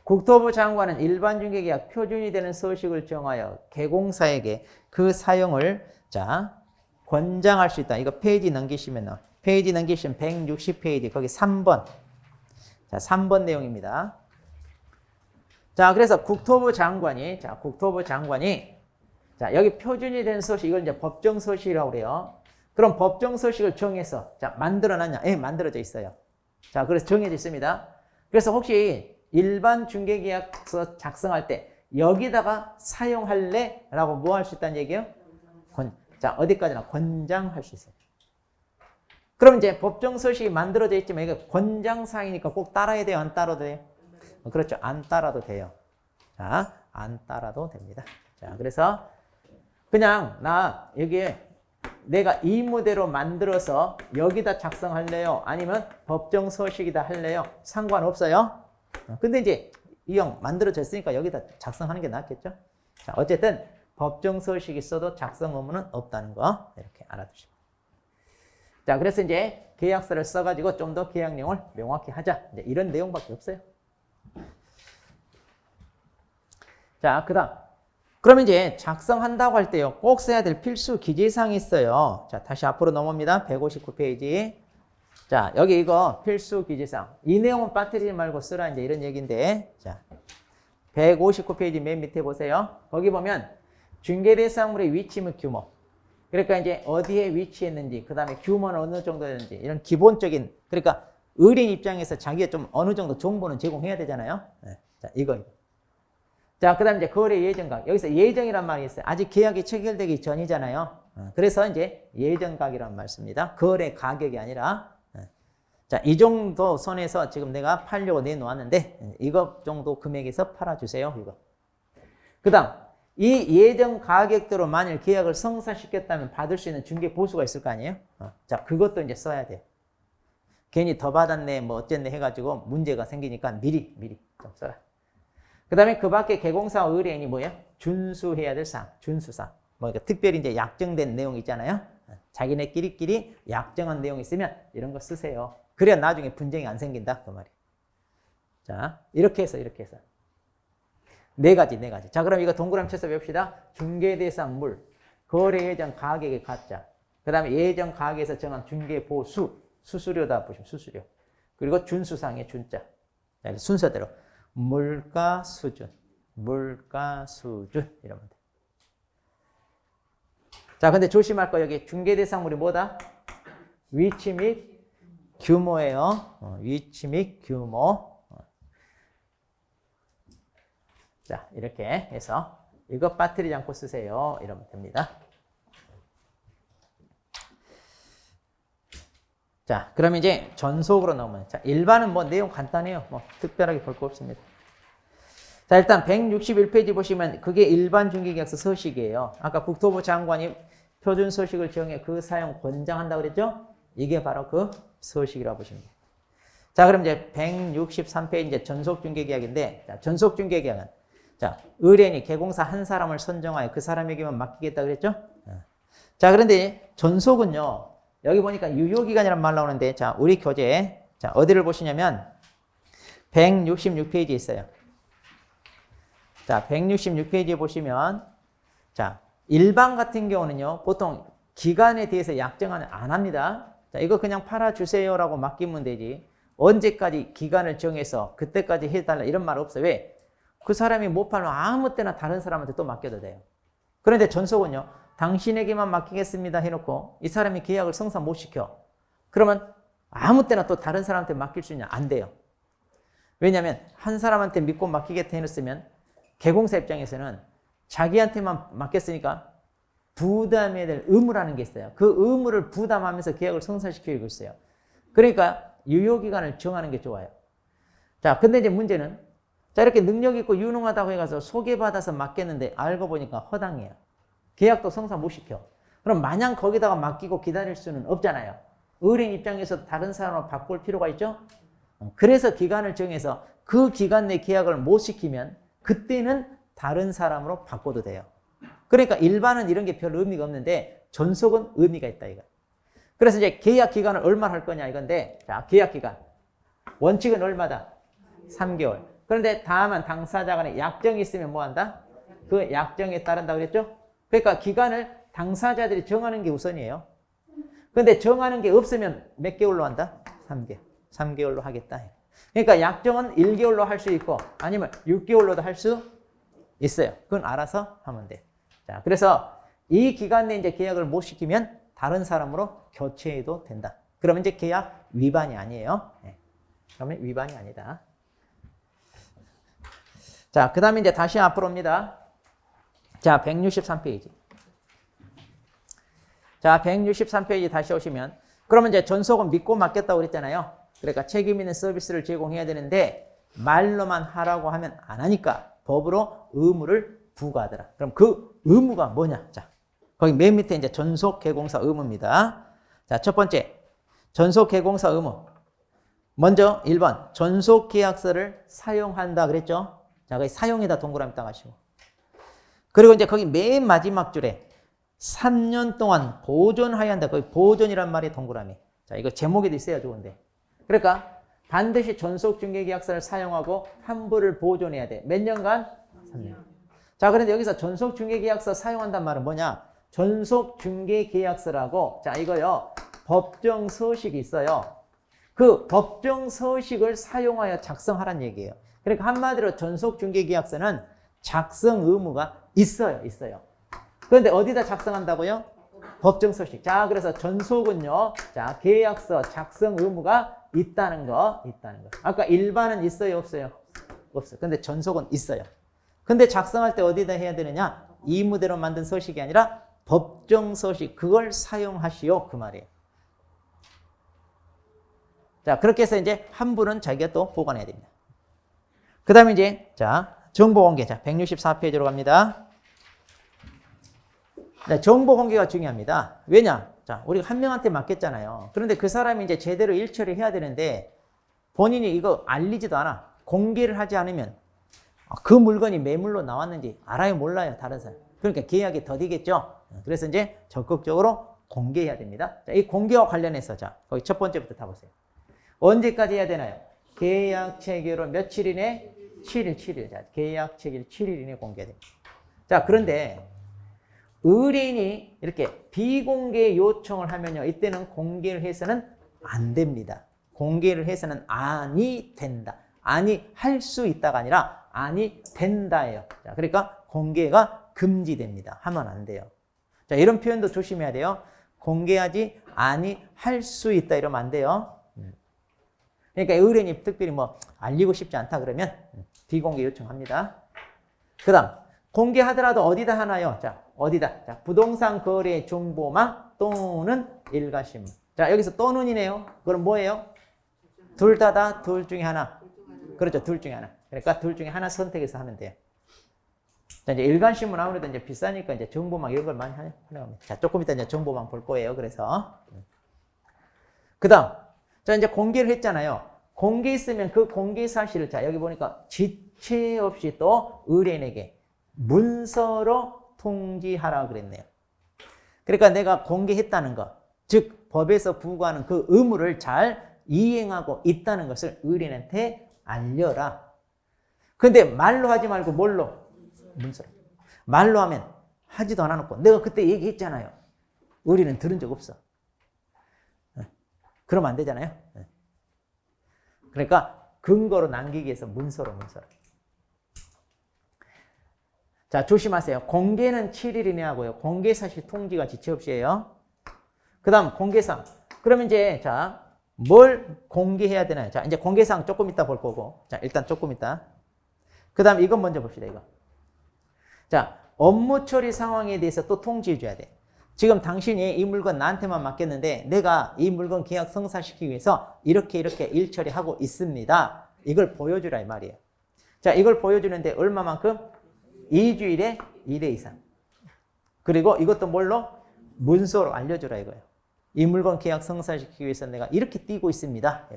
Speaker 1: 국토부 장관은 일반 중개계약 표준이 되는 서식을 정하여 개공사에게 그 사용을 자, 권장할 수 있다. 이거 페이지 넘기시면 페이지 넘기시면 160페이지 거기 3번. 자, 3번 내용입니다. 자, 그래서 국토부 장관이 자, 여기 표준이 된 서식, 이걸 이제 법정 서식이라고 그래요. 그럼 법정 서식을 정해서 자, 만들어놨냐? 예, 만들어져 있어요. 자, 그래서 정해져 있습니다. 그래서 혹시 일반 중개계약서 작성할 때 여기다가 사용할래? 라고 뭐 할 수 있다는 얘기예요? 자, 어디까지나 권장할 수 있어요. 그럼 이제 법정 서식이 만들어져 있지만 이게 권장사항이니까 꼭 따라야 돼요? 안 따라도 돼요? 그렇죠. 안 따라도 돼요. 자, 안 따라도 됩니다. 자, 그래서 그냥 나 여기에 내가 임무대로 만들어서 여기다 작성할래요? 아니면 법정 서식이다 할래요? 상관없어요. 근데 이제 이 형 만들어졌으니까 여기다 작성하는 게 낫겠죠? 자, 어쨌든 법정 서식이 있어도 작성 의무는 없다는 거 이렇게 알아두시고. 자, 그래서 이제 계약서를 써가지고 좀 더 계약 내용을 명확히 하자. 이제 이런 내용밖에 없어요. 자, 그 다음. 그러면 이제 작성한다고 할 때요. 꼭 써야 될 필수 기재사항이 있어요. 자, 다시 앞으로 넘어옵니다. 159페이지. 자, 여기 이거 필수 기재사항. 이 내용은 빠뜨리지 말고 쓰라. 이제 이런 얘기인데. 자, 159페이지 맨 밑에 보세요. 거기 보면 중개대상물의 위치 및 규모. 그러니까 이제 어디에 위치했는지, 그 다음에 규모는 어느 정도였는지, 이런 기본적인, 그러니까 의뢰인 입장에서 자기가 좀 어느 정도 정보는 제공해야 되잖아요. 네. 자, 이거. 자, 그 다음에 이제 거래 예정가격. 여기서 예정이란 말이 있어요. 아직 계약이 체결되기 전이잖아요. 그래서 이제 예정가격이란 말 씁니다. 거래 가격이 아니라. 자, 이 정도 선에서 지금 내가 팔려고 내놓았는데, 이거 정도 금액에서 팔아주세요. 이거. 그 다음. 이 예정 가격대로 만일 계약을 성사시켰다면 받을 수 있는 중개 보수가 있을 거 아니에요? 자, 그것도 이제 써야 돼요. 괜히 더 받았네, 뭐 어쨌네 해가지고 문제가 생기니까 미리 좀 써라. 그 다음에 그 밖에 개공사 의뢰인이 뭐예요? 준수해야 될 사항, 준수사항. 뭐 그러니까 특별히 이제 약정된 내용 있잖아요. 자기네끼리끼리 약정한 내용이 있으면 이런 거 쓰세요. 그래야 나중에 분쟁이 안 생긴다, 그 말이에요. 자, 이렇게 해서. 네 가지. 자, 그럼 이거 동그라미 쳐서 외웁시다. 중개대상물, 거래예정 가격의 가짜, 그 다음에 예정 가격에서 정한 중개보수, 수수료다 보시면 수수료. 그리고 준수상의 준자. 자, 순서대로 물가 수준 이러면 돼. 자, 근데 조심할 거 여기 중개대상물이 뭐다? 위치 및 규모예요. 위치 및 규모. 자, 이렇게 해서 이거 빠뜨리지 않고 쓰세요. 이러면 됩니다. 자, 그럼 이제 전속으로 넘어요. 자, 일반은 뭐 내용 간단해요. 뭐 특별하게 볼 거 없습니다. 자, 일단 161페이지 보시면 그게 일반 중개계약서 서식이에요. 아까 국토부 장관이 표준 서식을 정해 그 사용 권장한다고 그랬죠? 이게 바로 그 서식이라고 보시면 돼요. 자, 그럼 이제 163페이지 이제 전속중개계약인데, 자, 전속중개계약은 자, 의뢰인이 개공사 한 사람을 선정하여 그 사람에게만 맡기겠다 그랬죠? 자, 그런데 전속은요, 여기 보니까 유효기간이란 말 나오는데, 자, 우리 교재, 자, 어디를 보시냐면, 166페이지에 있어요. 자, 166페이지에 보시면, 자, 일반 같은 경우는요, 보통 기간에 대해서 약정을 안 합니다. 자, 이거 그냥 팔아주세요라고 맡기면 되지. 언제까지 기간을 정해서 그때까지 해달라 이런 말 없어요. 왜? 그 사람이 못 팔면 아무 때나 다른 사람한테 또 맡겨도 돼요. 그런데 전속은요, 당신에게만 맡기겠습니다 해놓고 이 사람이 계약을 성사 못 시켜. 그러면 아무 때나 또 다른 사람한테 맡길 수 있냐? 안 돼요. 왜냐하면 한 사람한테 믿고 맡기겠다 해놨으면 개공사 입장에서는 자기한테만 맡겼으니까 부담해야 될 의무라는 게 있어요. 그 의무를 부담하면서 계약을 성사시키고 있어요. 그러니까 유효기간을 정하는 게 좋아요. 자, 근데 이제 문제는 자, 이렇게 능력 있고 유능하다고 해가서 소개받아서 맡겼는데 알고 보니까 허당해요. 계약도 성사 못 시켜. 그럼 마냥 거기다가 맡기고 기다릴 수는 없잖아요. 의뢰인 입장에서 다른 사람으로 바꿀 필요가 있죠? 그래서 기간을 정해서 그 기간 내 계약을 못 시키면 그때는 다른 사람으로 바꿔도 돼요. 그러니까 일반은 이런 게 별 의미가 없는데 전속은 의미가 있다 이거. 그래서 이제 계약 기간을 얼마나 할 거냐 이건데, 자, 계약 기간 원칙은 얼마다? 3개월. 그런데 다만 당사자 간에 약정이 있으면 뭐 한다? 그 약정에 따른다 그랬죠? 그러니까 기간을 당사자들이 정하는 게 우선이에요. 그런데 정하는 게 없으면 몇 개월로 한다? 3개월. 3개월로 하겠다. 그러니까 약정은 1개월로 할 수 있고 아니면 6개월로도 할 수 있어요. 그건 알아서 하면 돼. 자, 그래서 이 기간 내에 이제 계약을 못 시키면 다른 사람으로 교체해도 된다. 그러면 이제 계약 위반이 아니에요. 네. 그러면 위반이 아니다. 자, 그 다음에 이제 다시 앞으로 옵니다. 자, 163페이지. 자, 163페이지 다시 오시면, 그러면 이제 전속은 믿고 맡겼다고 그랬잖아요. 그러니까 책임 있는 서비스를 제공해야 되는데, 말로만 하라고 하면 안 하니까 법으로 의무를 부과하더라. 그럼 그 의무가 뭐냐? 자, 거기 맨 밑에 이제 전속 개공사 의무입니다. 자, 첫 번째, 전속 개공사 의무. 먼저 1번, 전속 계약서를 사용한다 그랬죠? 자, 거기 사용에다 동그라미 딱 하시고. 그리고 이제 거기 맨 마지막 줄에 3년 동안 보존하여야 한다. 거기 보존이란 말이 동그라미. 자, 이거 제목에도 있어야 좋은데. 그러니까 반드시 전속 중개 계약서를 사용하고 환불을 보존해야 돼. 몇 년간? 3년. 자, 그런데 여기서 전속 중개 계약서 사용한단 말은 뭐냐? 전속 중개 계약서라고, 자, 이거요, 법정 서식이 있어요. 그 법정 서식을 사용하여 작성하란 얘기예요. 그러니까 한마디로 전속 중개 계약서는 작성 의무가 있어요. 그런데 어디다 작성한다고요? 법정 서식. 자, 그래서 전속은요, 자, 계약서 작성 의무가 있다는 거. 아까 일반은 있어요, 없어요? 없어요. 근데 전속은 있어요. 근데 작성할 때 어디다 해야 되느냐? 이무대로 만든 서식이 아니라 법정 서식, 그걸 사용하시오, 그 말이에요. 자, 그렇게 해서 이제 환불은 자기가 또 보관해야 됩니다. 그 다음에 이제, 자, 정보 공개. 자, 164페이지로 갑니다. 자, 정보 공개가 중요합니다. 왜냐? 자, 우리가 한 명한테 맡겼잖아요. 그런데 그 사람이 이제 제대로 일처리 해야 되는데 본인이 이거 알리지도 않아. 공개를 하지 않으면 그 물건이 매물로 나왔는지 알아요, 몰라요, 다른 사람. 그러니까 계약이 더디겠죠. 그래서 이제 적극적으로 공개해야 됩니다. 자, 이 공개와 관련해서, 자, 거기 첫 번째부터 다 보세요. 언제까지 해야 되나요? 계약 체결 며칠 이내? 7일. 자, 계약 체결 7일 이내 공개됩니다. 자, 그런데 의뢰인이 이렇게 비공개 요청을 하면요, 이때는 공개를 해서는 안 됩니다. 공개를 해서는 아니 된다. 아니 할 수 있다가 아니라 아니 된다예요. 자, 그러니까 공개가 금지됩니다. 하면 안 돼요. 자, 이런 표현도 조심해야 돼요. 공개하지 아니 할 수 있다 이러면 안 돼요. 그러니까 의뢰인이 특별히 뭐 알리고 싶지 않다 그러면 비공개 요청합니다. 그 다음 공개하더라도 어디다 하나요? 자, 어디다? 자, 부동산 거래 정보망 또는 일가신문. 자, 여기서 또는이네요. 그럼 뭐예요? 둘 다다, 둘 중에 하나. 그렇죠, 둘 중에 하나. 그러니까 둘 중에 하나 선택해서 하면 돼요. 자, 이제 일간신문 아무래도 이제 비싸니까 이제 정보망 이런 걸 많이 하려고. 자, 조금 이따 이제 정보망 볼 거예요. 그래서. 그 다음. 자, 이제 공개를 했잖아요. 공개했으면 그 공개 사실을, 자, 여기 보니까 지체 없이 또 의뢰인에게 문서로 통지하라 그랬네요. 그러니까 내가 공개했다는 것, 즉 법에서 부과하는 그 의무를 잘 이행하고 있다는 것을 의뢰인한테 알려라. 근데 말로 하지 말고 뭘로? 문서로. 말로 하면 하지도 않아놓고 내가 그때 얘기했잖아요. 의뢰인은 들은 적 없어. 그러면 안 되잖아요. 그러니까 근거로 남기기 위해서 문서로. 자, 조심하세요. 공개는 7일 이내 하고요. 공개 사실 통지가 지체 없이 해요. 그 다음 공개상. 그러면 이제, 자, 뭘 공개해야 되나요? 자, 이제 공개사항 조금 이따 볼 거고. 자, 일단 조금 이따. 그 다음 이건 먼저 봅시다, 이거. 자, 업무 처리 상황에 대해서 또 통지해 줘야 돼. 지금 당신이 이 물건 나한테만 맡겼는데 내가 이 물건 계약 성사시키기 위해서 이렇게 일 처리하고 있습니다. 이걸 보여주라 이 말이에요. 자, 이걸 보여주는데 얼마만큼? 2주일에 1회 이상. 그리고 이것도 뭘로? 문서로 알려주라 이거예요. 이 물건 계약 성사시키기 위해서 내가 이렇게 뛰고 있습니다.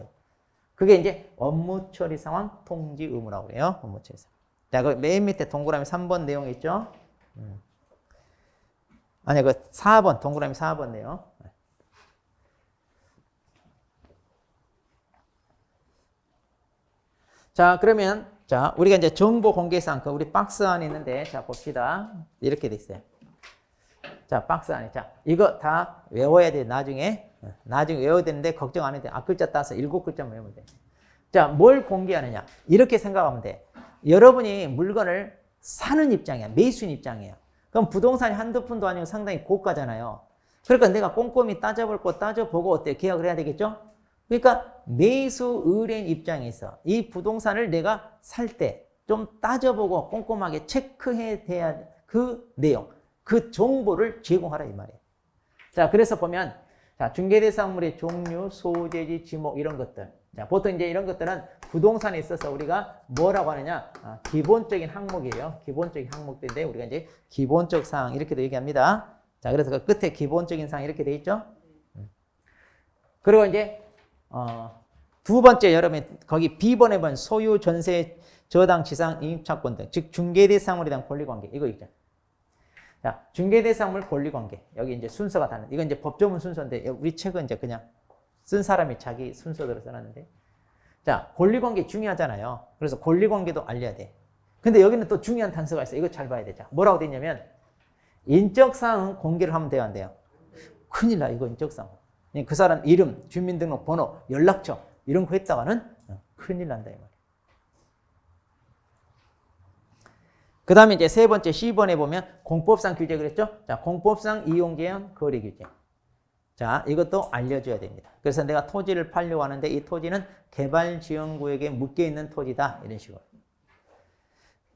Speaker 1: 그게 이제 업무 처리 상황 통지 의무라고 그래요. 업무 처리 상황. 자, 그 맨 밑에 동그라미 3번 내용 있죠? 아니, 그 4번, 동그라미 4번 내용. 자, 그러면, 자, 우리가 이제 정보 공개사항, 그 우리 박스 안에 있는데, 자, 봅시다. 이렇게 돼 있어요. 자, 박스 안에. 자, 이거 다 외워야 돼, 나중에. 나중에 외워야 되는데, 걱정 안 해도 돼. 앞글자 따서 7글자만 외우면 돼. 자, 뭘 공개하느냐. 이렇게 생각하면 돼. 여러분이 물건을 사는 입장이야. 매수인 입장이에요. 그럼 부동산이 한두 푼도 아니고 상당히 고가잖아요. 그러니까 내가 꼼꼼히 따져볼 거 따져보고 어때? 계약을 해야 되겠죠? 그러니까 매수 의뢰인 입장에서 이 부동산을 내가 살 때 좀 따져보고 꼼꼼하게 체크해야 돼야 그 내용, 그 정보를 제공하라 이 말이에요. 자, 그래서 보면 자, 중개대상물의 종류, 소재지, 지목 이런 것들. 자, 보통 이제 이런 것들은 부동산에 있어서 우리가 뭐라고 하느냐? 기본적인 항목이에요. 기본적인 항목들인데 우리가 이제 기본적 사항 이렇게도 얘기합니다. 자, 그래서 그 끝에 기본적인 사항 이렇게 돼 있죠? 그리고 이제 두 번째 여러분 거기 B번에 본 소유, 전세, 저당, 지상, 임차권 등 즉 중개대상물에 대한 권리관계 이거 있죠. 자, 중개대상물 권리관계 여기 이제 순서가 다른 이건 이제 법조문 순서인데 우리 책은 이제 그냥 쓴 사람이 자기 순서대로 써놨는데 자, 권리관계 중요하잖아요. 그래서 권리관계도 알려야 돼. 근데 여기는 또 중요한 단서가 있어요. 이거 잘 봐야 되죠. 뭐라고 돼 있냐면 인적사항은 공개를 하면 돼요, 안 돼요? 큰일 나, 이거 인적사항. 그 사람 이름, 주민등록번호, 연락처 이런 거 했다가는 큰일 난다 이 말이에요. 그 다음에 이제 세 번째 C번에 보면 공법상 규제 그랬죠? 자, 공법상 이용제한 거래규제. 자, 이것도 알려줘야 됩니다. 그래서 내가 토지를 팔려고 하는데 이 토지는 개발지원구역에 묶여있는 토지다. 이런 식으로.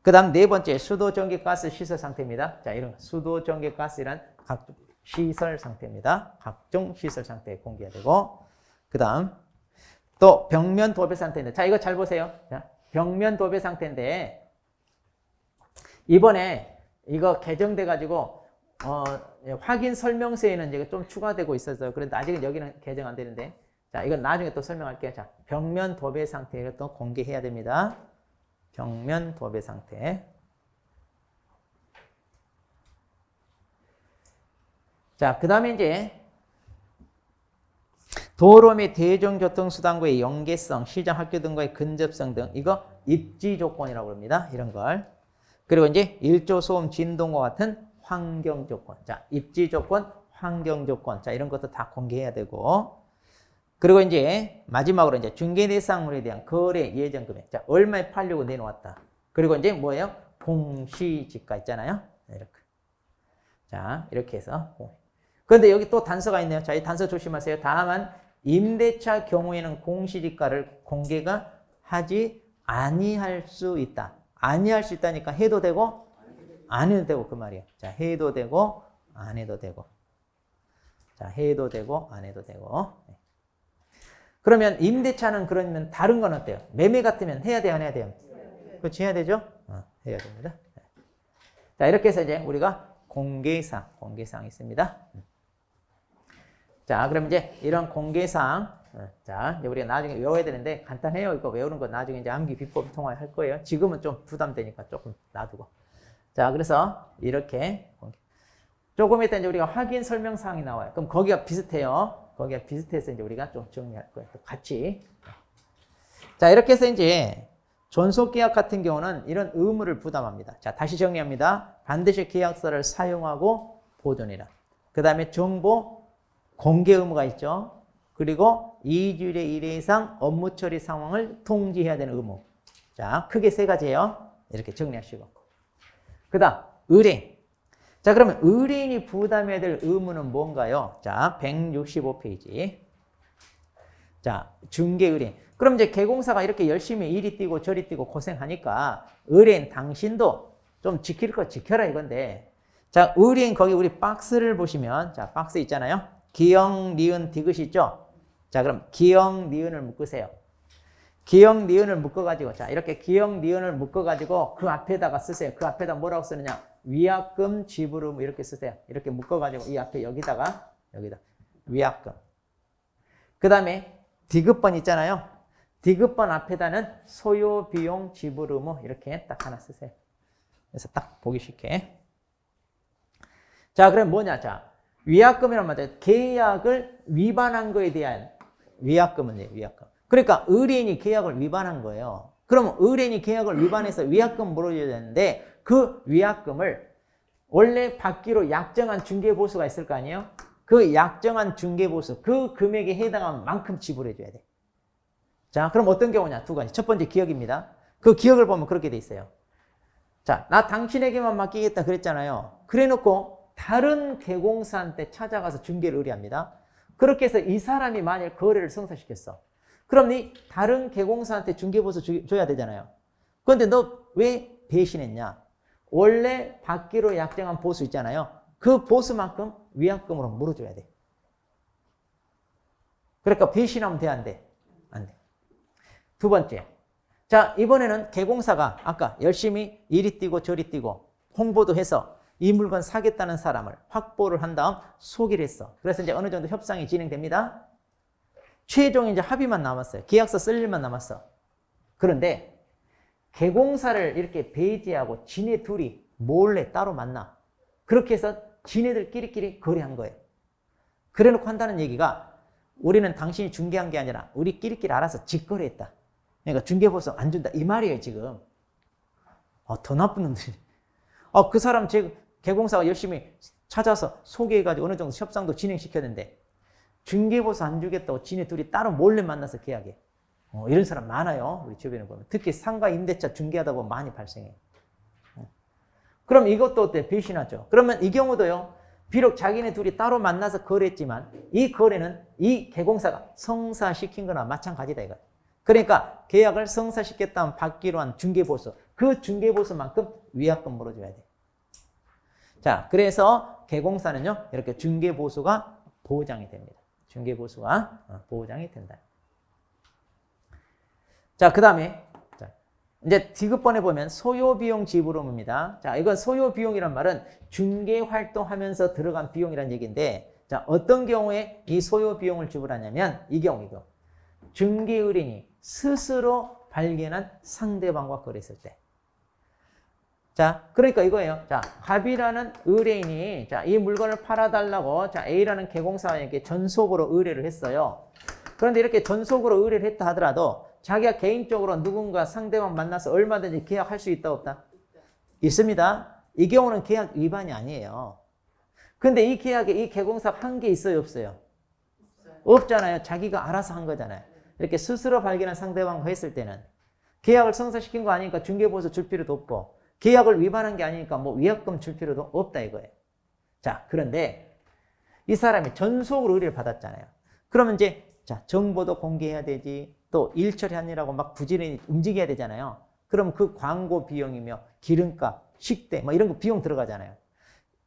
Speaker 1: 그 다음 네 번째 수도, 전기, 가스 시설 상태입니다. 자, 이런 수도, 전기, 가스란 각종 시설 상태입니다. 각종 시설 상태 공개해야 되고 그 다음 또 벽면 도배 상태인데 자, 이거 잘 보세요. 자, 벽면 도배 상태인데 이번에 이거 개정돼 가지고 확인 설명서에는 이제 좀 추가되고 있어서 그런데 아직은 여기는 개정 안 되는데 자, 이건 나중에 또 설명할게요. 자, 벽면 도배 상태를 또 공개해야 됩니다. 벽면 도배 상태. 자, 그 다음에 이제 도로 및 대중교통수단과의 연계성, 시장, 학교 등과의 근접성 등 이거 입지 조건이라고 합니다. 이런 걸. 그리고 이제 일조, 소음, 진동과 같은 환경 조건. 자, 입지 조건, 환경 조건. 자, 이런 것도 다 공개해야 되고. 그리고 이제 마지막으로 이제 중개대상물에 대한 거래 예정 금액. 자, 얼마에 팔려고 내놓았다. 그리고 이제 뭐예요? 공시지가 있잖아요. 이렇게. 자, 이렇게 해서. 그런데 여기 또 단서가 있네요. 자, 이 단서 조심하세요. 다만 임대차 경우에는 공시지가를 공개가 하지 아니할 수 있다. 아니할 수 있다니까 해도 되고 안 해도 되고 그 말이에요. 자, 해도 되고 안 해도 되고. 자, 해도 되고 안 해도 되고. 그러면 임대차는 그러면 다른 건 어때요? 매매 같으면 해야 돼요, 안 해야 돼요? 그렇지, 해야 되죠? 해야 됩니다. 자, 이렇게 해서 이제 우리가 공개사항 있습니다. 자, 그럼 이제 이런 공개사항, 자, 이제 우리가 나중에 외워야 되는데 간단해요. 이거 외우는 거 나중에 이제 암기 비법 통화할 거예요. 지금은 좀 부담되니까 조금 놔두고. 자, 그래서 이렇게 조금 이따 이제 우리가 확인 설명 사항이 나와요. 그럼 거기가 비슷해요. 거기가 비슷해서 이제 우리가 좀 정리할 거예요. 또 같이. 자, 이렇게 해서 이제 존속계약 같은 경우는 이런 의무를 부담합니다. 자, 다시 정리합니다. 반드시 계약서를 사용하고 보존해라. 그 다음에 정보 공개 의무가 있죠. 그리고 2주일에 1회 이상 업무 처리 상황을 통지해야 되는 의무. 자, 크게 세 가지예요. 이렇게 정리하시고. 그 다음, 의뢰인. 자, 그러면 의뢰인이 부담해야 될 의무는 뭔가요? 자, 165페이지. 자, 중개 의뢰인. 그럼 이제 개공사가 이렇게 열심히 이리 뛰고 저리 뛰고 고생하니까 의뢰인 당신도 좀 지킬 거 지켜라 이건데. 자, 의뢰인 거기 우리 박스를 보시면 자, 박스 있잖아요. 기역, 니은, 디귿이 있죠. 자, 그럼 기역, 니은을 묶으세요. 기역, 니은을 묶어가지고 자, 이렇게 기역, 니은을 묶어가지고 그 앞에다가 쓰세요. 그 앞에다 뭐라고 쓰느냐? 위약금, 지불금 이렇게 쓰세요. 이렇게 묶어가지고 이 앞에 여기다 위약금. 그 다음에 디귿번 있잖아요. 디귿번 앞에다는 소요, 비용, 지불 의무 이렇게 딱 하나 쓰세요. 그래서 딱 보기 쉽게. 자, 그럼 뭐냐? 자, 위약금이란 말이죠. 계약을 위반한 거에 대한 위약금은 위약금. 그러니까 의뢰인이 계약을 위반한 거예요. 그럼 의뢰인이 계약을 위반해서 위약금 물어줘야 되는데 그 위약금을 원래 받기로 약정한 중개보수가 있을 거 아니에요? 그 약정한 중개보수, 그 금액에 해당한 만큼 지불해줘야 돼. 자, 그럼 어떤 경우냐? 두 가지. 첫 번째 기억입니다. 그 기억을 보면 그렇게 돼 있어요. 자, 나 당신에게만 맡기겠다 그랬잖아요. 그래 놓고 다른 개공사한테 찾아가서 중개를 의뢰합니다. 그렇게 해서 이 사람이 만일 거래를 성사시켰어. 그럼 이 다른 개공사한테 중개보수 줘야 되잖아요. 그런데 너 왜 배신했냐? 원래 받기로 약정한 보수 있잖아요. 그 보수만큼 위약금으로 물어줘야 돼. 그러니까 배신하면 돼, 안 돼? 안 돼. 두 번째. 자, 이번에는 개공사가 아까 열심히 이리 뛰고 저리 뛰고 홍보도 해서 이 물건 사겠다는 사람을 확보를 한 다음 소개를 했어. 그래서 이제 어느 정도 협상이 진행됩니다. 최종 이제 합의만 남았어요. 계약서 쓸 일만 남았어. 그런데 개공사를 이렇게 배제하고 지네 둘이 몰래 따로 만나. 그렇게 해서 지네들끼리 거래한 거예요. 그래 놓고 한다는 얘기가 우리는 당신이 중개한 게 아니라 우리끼리 알아서 직거래했다. 그러니까 중개보수 안 준다. 이 말이에요, 지금. 더 나쁜 놈들이. 그 사람 지금 개공사가 열심히 찾아서 소개해가지고 어느 정도 협상도 진행시켰는데 중개보수 안 주겠다고 지네 둘이 따로 몰래 만나서 계약해. 이런 사람 많아요. 우리 주변에 보면. 특히 상가 임대차 중개하다 보면 많이 발생해요. 그럼 이것도 어때? 배신하죠. 그러면 이 경우도요. 비록 자기네 둘이 따로 만나서 거래했지만 이 거래는 이 개공사가 성사시킨 거나 마찬가지다 이거예요. 그러니까 계약을 성사시켰다면 받기로 한 중개보수. 그 중개보수만큼 위약금 물어줘야 돼. 자, 그래서 개공사는요. 이렇게 중개보수가 보장이 됩니다. 중개보수가 보장이 된다. 자, 그 다음에 이제 디귿번에 보면 소요비용 지불음입니다. 자, 이건 소요비용이란 말은 중개활동하면서 들어간 비용이란 얘기인데 자, 어떤 경우에 이 소요비용을 지불하냐면 이 경우이고 중개의뢰인이 스스로 발견한 상대방과 거래했을 때. 자, 그러니까 이거예요. 자, 갑이라는 의뢰인이 자, 이 물건을 팔아달라고 자, A라는 개공사에게 전속으로 의뢰를 했어요. 그런데 이렇게 전속으로 의뢰를 했다 하더라도 자기가 개인적으로 누군가 상대방 만나서 얼마든지 계약할 수 있다 없다? 있습니다. 이 경우는 계약 위반이 아니에요. 근데 이 계약에 이 개공사가 한 게 있어요 없어요? 없잖아요. 자기가 알아서 한 거잖아요. 이렇게 스스로 발견한 상대방과 했을 때는 계약을 성사시킨 거 아니니까 중개보수 줄 필요도 없고 계약을 위반한 게 아니니까 뭐 위약금 줄 필요도 없다 이거예요. 자, 그런데 이 사람이 전속으로 의뢰를 받았잖아요. 그러면 이제 자, 정보도 공개해야 되지. 또 일처리 하느라고 막 부지런히 움직여야 되잖아요. 그럼 그 광고 비용이며 기름값, 식대 뭐 이런 거 비용 들어가잖아요.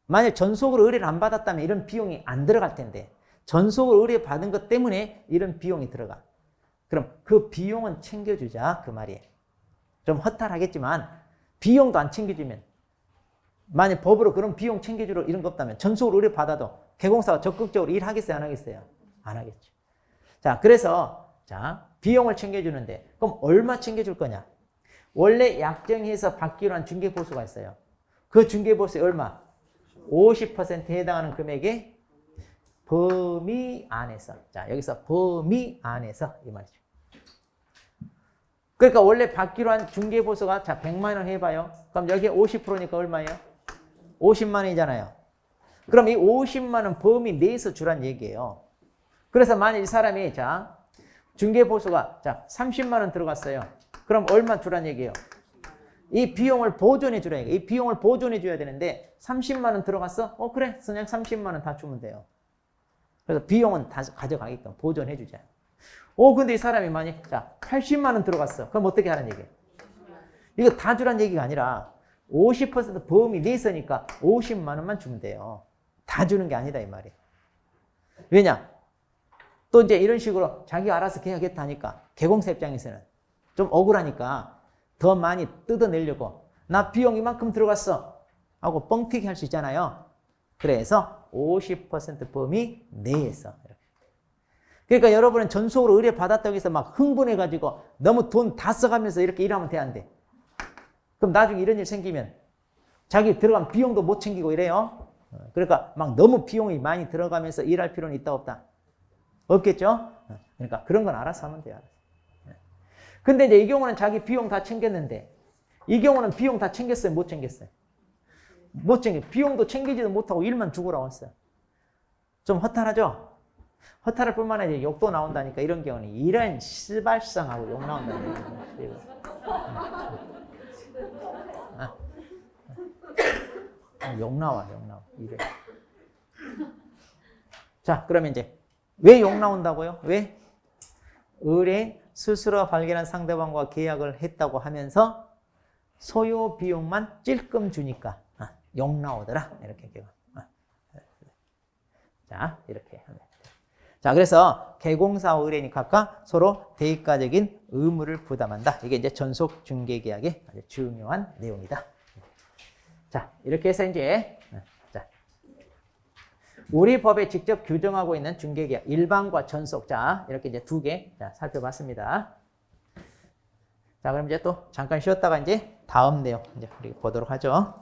Speaker 1: 만약 전속으로 의뢰를 안 받았다면 이런 비용이 안 들어갈 텐데 전속으로 의뢰 받은 것 때문에 이런 비용이 들어가. 그럼 그 비용은 챙겨주자 그 말이에요. 좀 허탈하겠지만 비용도 안 챙겨주면 만약 법으로 그런 비용 챙겨주러 이런 거 없다면 전속으로 의뢰 받아도 개공사가 적극적으로 일하겠어요 안 하겠어요? 안 하겠죠. 자, 그래서 자, 비용을 챙겨주는데 그럼 얼마 챙겨줄 거냐? 원래 약정해서 받기로 한 중개보수가 있어요. 그 중개보수에 얼마? 50%에 해당하는 금액의 범위 안에서. 자, 여기서 범위 안에서 이 말이죠. 그러니까 원래 받기로 한 중개보수가 자 100만 원 해봐요. 그럼 여기에 50%니까 얼마예요? 50만 원이잖아요. 그럼 이 50만 원 범위 내에서 주란 얘기예요. 그래서 만약 이 사람이 자 중개보수가 자 30만 원 들어갔어요. 그럼 얼마 주란 얘기예요? 이 비용을 보존해 주라 얘기예요. 이 비용을 보존해 줘야 되는데 30만 원 들어갔어? 그래. 그냥 30만 원 다 주면 돼요. 그래서 비용은 다 가져가게끔 보존해 주자. 근데 이 사람이 만약, 자, 80만 원 들어갔어. 그럼 어떻게 하는 얘기예요? 이거 다 주란 얘기가 아니라 50% 보험이 돼 있으니까 50만 원만 주면 돼요. 다 주는 게 아니다, 이 말이에요. 왜냐? 또 이제 이런 식으로 자기가 알아서 계약했다니까 개공사 입장에서는 좀 억울하니까 더 많이 뜯어내려고 나 비용 이만큼 들어갔어 하고 뻥튀기 할 수 있잖아요. 그래서 50% 범위 내에서. 그러니까 여러분은 전속으로 의뢰 받았다고 해서 막 흥분해가지고 너무 돈 다 써가면서 이렇게 일하면 돼, 안 돼? 그럼 나중에 이런 일 생기면 자기 들어간 비용도 못 챙기고 이래요. 그러니까 막 너무 비용이 많이 들어가면서 일할 필요는 있다, 없다? 없겠죠? 그러니까 그런 건 알아서 하면 돼요. 근데 이제 이 경우는 자기 비용 다 챙겼는데 이 경우는 비용 다 챙겼어요, 못 챙겼어요? 못 챙겨. 비용도 챙기지도 못하고 일만 죽으러 왔어요. 좀 허탈하죠? 허탈할 뿐만 아니라 욕도 나온다니까. 이런 경우는 이런 시발성하고 욕 나온다는 얘기예요. 욕 나와. 이래. 자, 그러면 이제 왜 욕 나온다고요? 왜? 의뢰인 스스로 발견한 상대방과 계약을 했다고 하면서 소요 비용만 찔끔 주니까 욕 나오더라. 이렇게. 자, 이렇게 하면. 자, 그래서 개공사와 의뢰인이 각각 서로 대가적인 의무를 부담한다. 이게 이제 전속 중개 계약의 아주 중요한 내용이다. 자, 이렇게 해서 이제 자, 우리 법에 직접 규정하고 있는 중개 계약 일반과 전속. 자, 이렇게 이제 두 개 살펴봤습니다. 자, 그럼 이제 또 잠깐 쉬었다가 이제 다음 내용 이제 우리 보도록 하죠.